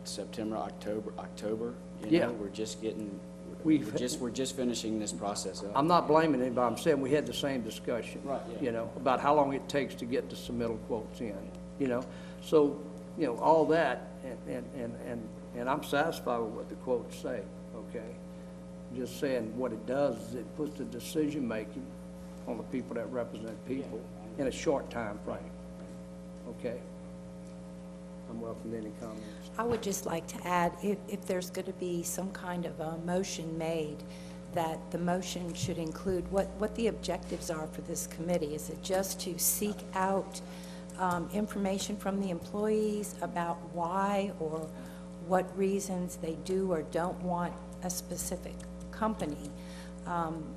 September, October. Yeah. We're just getting, we're just finishing this process up. I'm not blaming anybody. I'm saying we had the same discussion. Right, yeah. About how long it takes to get the submittal quotes in, So, all that, and I'm satisfied with what the quotes say, okay? Just saying what it does is it puts the decision-making on the people that represent people in a short time frame, okay? I'm welcome to any comments. I would just like to add, if there's going to be some kind of a motion made, that the motion should include what the objectives are for this committee. Is it just to seek out information from the employees about why or what reasons they do or don't want a specific company,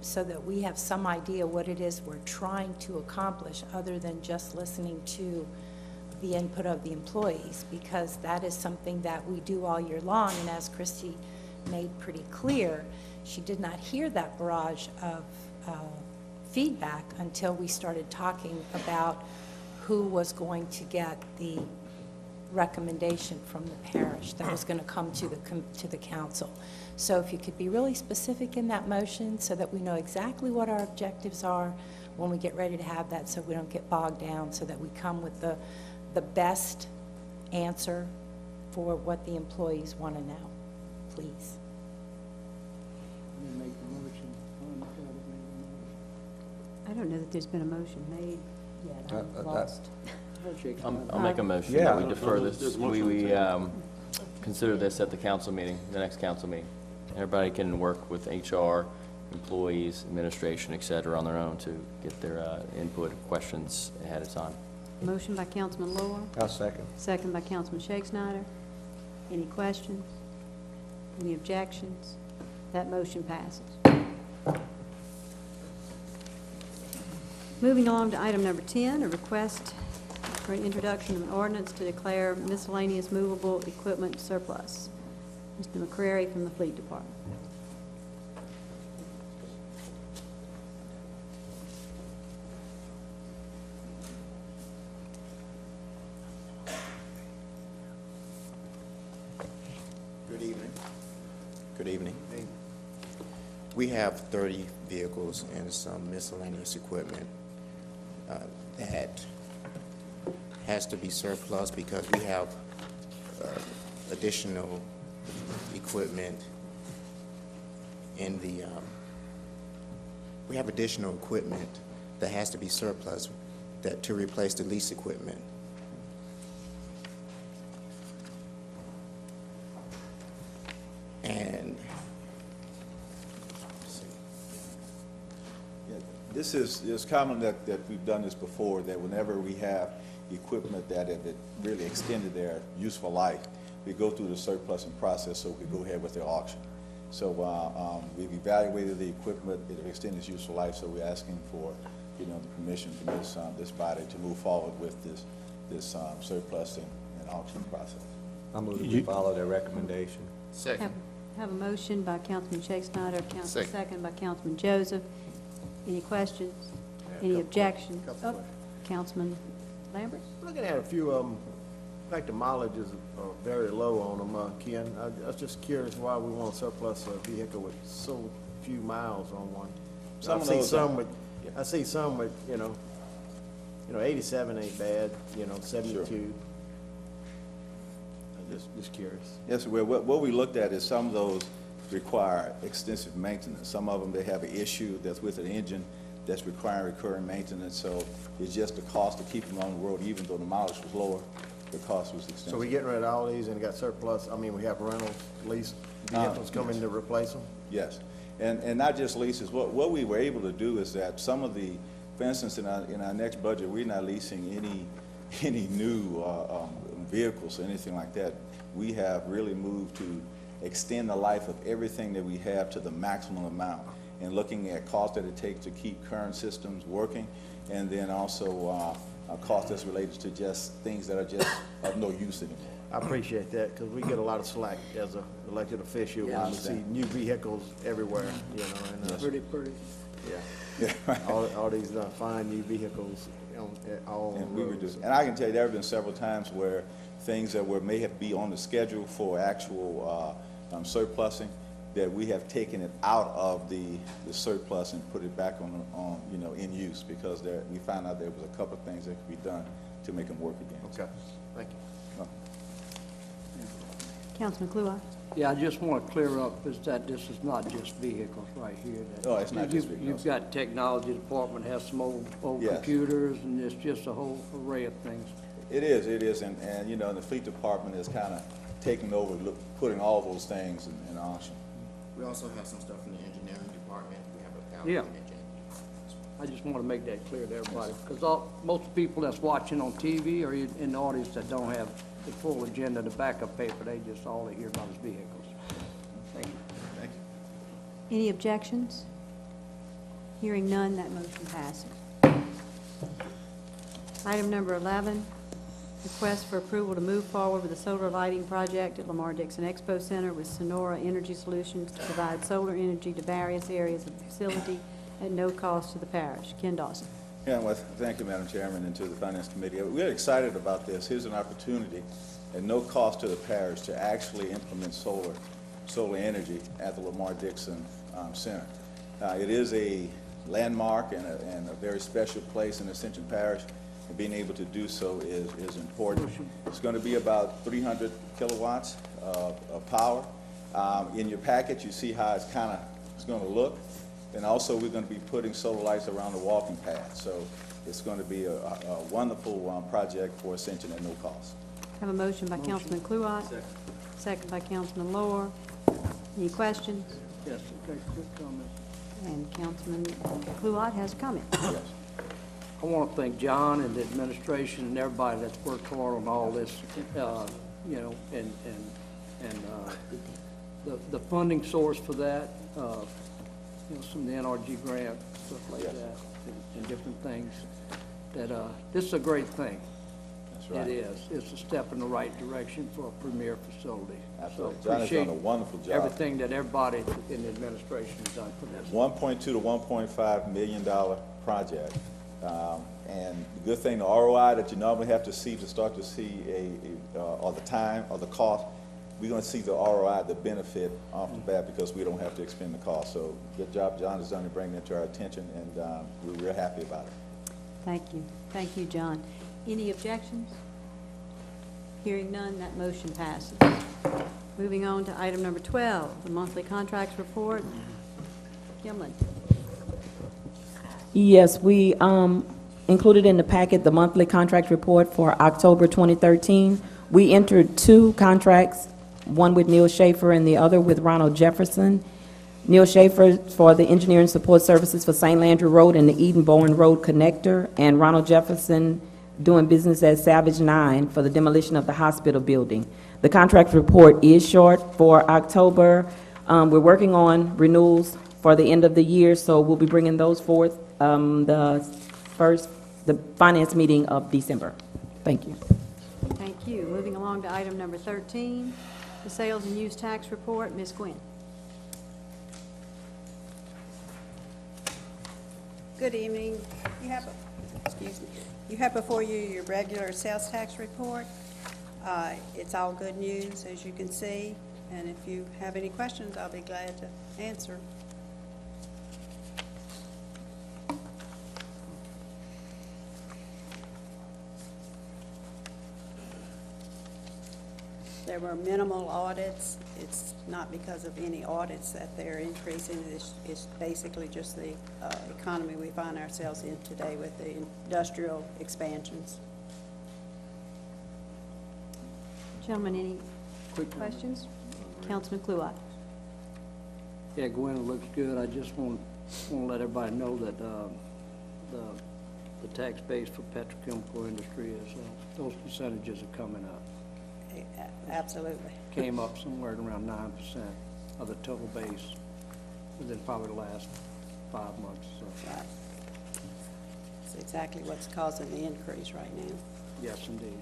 so that we have some idea what it is we're trying to accomplish other than just listening to the input of the employees, because that is something that we do all year long. And as Christy made pretty clear, she did not hear that barrage of feedback until we started talking about who was going to get the recommendation from the parish that was going to come to the council. So if you could be really specific in that motion so that we know exactly what our objectives are when we get ready to have that, so we don't get bogged down, so that we come with the best answer for what the employees want to know, please. I don't know that there's been a motion made yet. I'm lost. I'll make a motion that we defer this. We consider this at the council meeting, the next council meeting. Everybody can work with HR, employees, administration, et cetera, on their own to get their input, questions ahead of time. Motion by Councilman Lohr. I'll second. Second by Councilman Shakespeare. Any questions? Any objections? That motion passes. Moving on to item number 10, a request for an introduction of an ordinance to declare miscellaneous movable equipment surplus. Mr. McCrary from the Fleet Department. Good evening. Good evening. We have 30 vehicles and some miscellaneous equipment that has to be surplus because we have additional equipment in the, we have additional equipment that has to be surplus to replace the lease equipment. And this is common that we've done this before, that whenever we have equipment that really extended their useful life, we go through the surplusing process so we go ahead with the auction. So we've evaluated the equipment, it extended its useful life, so we're asking for the permission from this body to move forward with this surplusing and auction process. I move that we follow their recommendation. Second. Have a motion by Councilman Shakespeare, second by Councilman Joseph. Any questions? Any objections? Councilman Lambert? Looking at a few of them, like the mileages are very low on them, Ken. I was just curious why we want to surplus a vehicle with so few miles on one. Some I of see those some are- with, I see some with, 87 ain't bad, 72. I'm just curious. Yes, well, what we looked at is some of those require extensive maintenance. Some of them, they have an issue that's with an engine that's requiring recurring maintenance, so it's just the cost to keep them on the road, even though the mileage was lower, the cost was extensive. So we getting rid of all these and got surplus, I mean, we have rentals, lease vehicles coming to replace them? Yes, and not just leases. What we were able to do is that some of the, for instance, in our next budget, we're not leasing any new vehicles or anything like that. We have really moved to extend the life of everything that we have to the maximum amount, and looking at cost that it takes to keep current systems working, and then also a cost that's related to just things that are just of no use anymore. I appreciate that, because we get a lot of slack as an elected official Yeah, I when we see understand. new vehicles everywhere, and, Pretty. yeah. All these fine new vehicles all on And the we roads. reduced, and I can tell you, there have been several times where things that may have be on the schedule for actual surplusing, that we have taken it out of the surplus and put it back on in use, because we found out there was a couple of things that could be done to make them work again. Okay, thank you. Councilman Kluwer? Yeah, I just want to clear up is that this is not just vehicles right here. That Oh, it's not just vehicles. You've got technology department, has some old Yes. computers, and it's just a whole array of things. It is, and the fleet department is kind of taking over, putting all those things in auction. We also have some stuff in the engineering department. We have a power Yeah. engine. I just want to make that clear to everybody, because most people that's watching on TV or in the audience that don't have the full agenda, the backup paper, all they hear about is vehicles. Thank you. Thank you. Any objections? Hearing none, that motion passes. Item number 11, request for approval to move forward with the solar lighting project at Lamar Dixon Expo Center with Sonora Energy Solutions to provide solar energy to various areas of the facility at no cost to the parish. Ken Dawson. Yeah, well, thank you, Madam Chairman, and to the Finance Committee. We're excited about this. Here's an opportunity at no cost to the parish to actually implement solar energy at the Lamar Dixon Center. It is a landmark and a very special place in Ascension Parish, and being able to do so is important. It's going to be about 300 kilowatts of power. In your package, you see how it's going to look. And also, we're going to be putting solar lights around the walking path. So it's going to be a wonderful project for Ascension at no cost. Have a motion by Councilman Kluwer. Second by Councilman Lohr. Any questions? Yes, okay, quick comment. And Councilman Kluwer has a comment. Yes. I want to thank John and the administration and everybody that's worked hard on all this, the funding source for that, some of the NRG grant, stuff like Yes. that, and different things, that this is a great thing. That's right. It is. It's a step in the right direction for a premier facility. Absolutely. So John has done a appreciate wonderful job. everything that everybody in the administration has done for this. $1.2 to $1.5 million project. And the good thing, the ROI that you normally have to see to start to see or the time or the cost, we're going to see the ROI, the benefit off the bat, because we don't have to expend the cost. So good job John has done to bring that to our attention, and we're real happy about it. Thank you. Thank you, John. Any objections? Hearing none, that motion passes. Moving on to item number 12, the monthly contracts report. Gimlin. Yes, we included in the packet the monthly contract report for October 2013. We entered 2 contracts, one with Neil Schaefer and the other with Ronald Jefferson. Neil Schaefer for the engineering support services for St. Landry Road and the Eden-Bourne Road connector, and Ronald Jefferson doing business as Savage 9 for the demolition of the hospital building. The contract report is short for October. We're working on renewals for the end of the year, so we'll be bringing those forth the finance meeting of December. Thank you. Thank you. Moving along to item number 13, the sales and use tax report. Ms. Gwynn. Good evening. You have before you your regular sales tax report. It's all good news, as you can see, and if you have any questions, I'll be glad to answer. There were minimal audits. It's not because of any audits that they're increasing. It's basically just the economy we find ourselves in today with the industrial expansions. Gentlemen, any quick questions? Councilman Kluwat. Yeah, Gwen, it looks good. I just want to let everybody know that the tax base for petrochemical industry is, those percentages are coming up. Absolutely. Came up somewhere at around 9% of the total base within probably the last 5 months. So. Right. That's exactly what's causing the increase right now. Yes, indeed.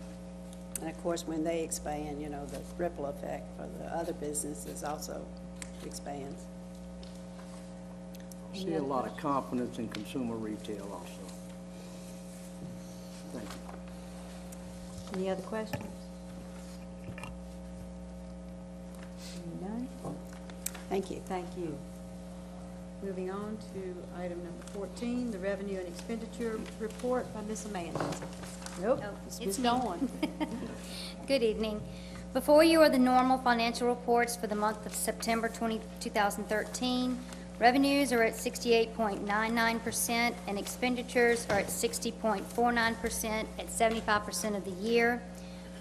And of course, when they expand, you know, the ripple effect for the other businesses also expands. I see a lot of confidence in consumer retail also. Thank you. Any other questions? None? Thank you. Thank you. Moving on to item number 14, the revenue and expenditure report by Ms. Amanda. Nope, Oh, it's it's Ms. me. Dawn. Good evening. Before you are the normal financial reports for the month of September 2013. Revenues are at 68.99% and expenditures are at 60.49% at 75% of the year.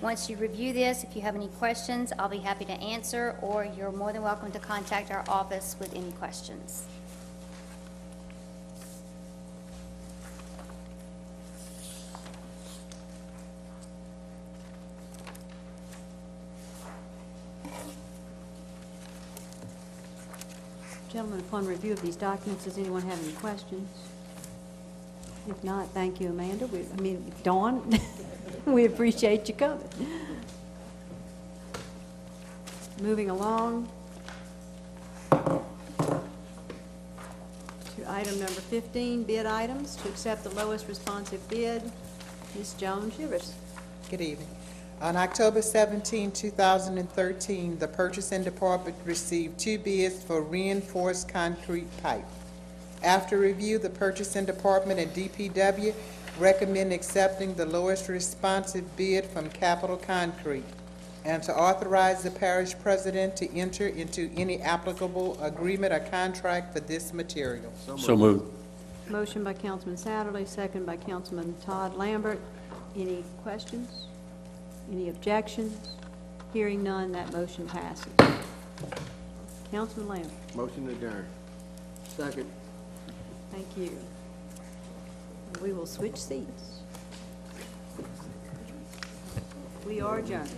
Once you review this, if you have any questions, I'll be happy to answer, or you're more than welcome to contact our office with any questions. Gentlemen, upon review of these documents, does anyone have any questions? If not, thank you, Amanda. Dawn, we appreciate you coming. Moving along to item number 15, bid items. To accept the lowest responsive bid, Ms. Jones-Rivers. Good evening. On October 17, 2013, the Purchasing Department received 2 bids for reinforced concrete pipe. After review, the Purchasing Department and DPW recommend accepting the lowest responsive bid from Capital Concrete, and to authorize the parish president to enter into any applicable agreement or contract for this material. So moved. Motion by Councilman Satterley, second by Councilman Todd Lambert. Any questions? Any objections? Hearing none, that motion passes. Councilman Lambert. Motion to adjourn. Second. Thank you. We will switch seats. We are adjourned.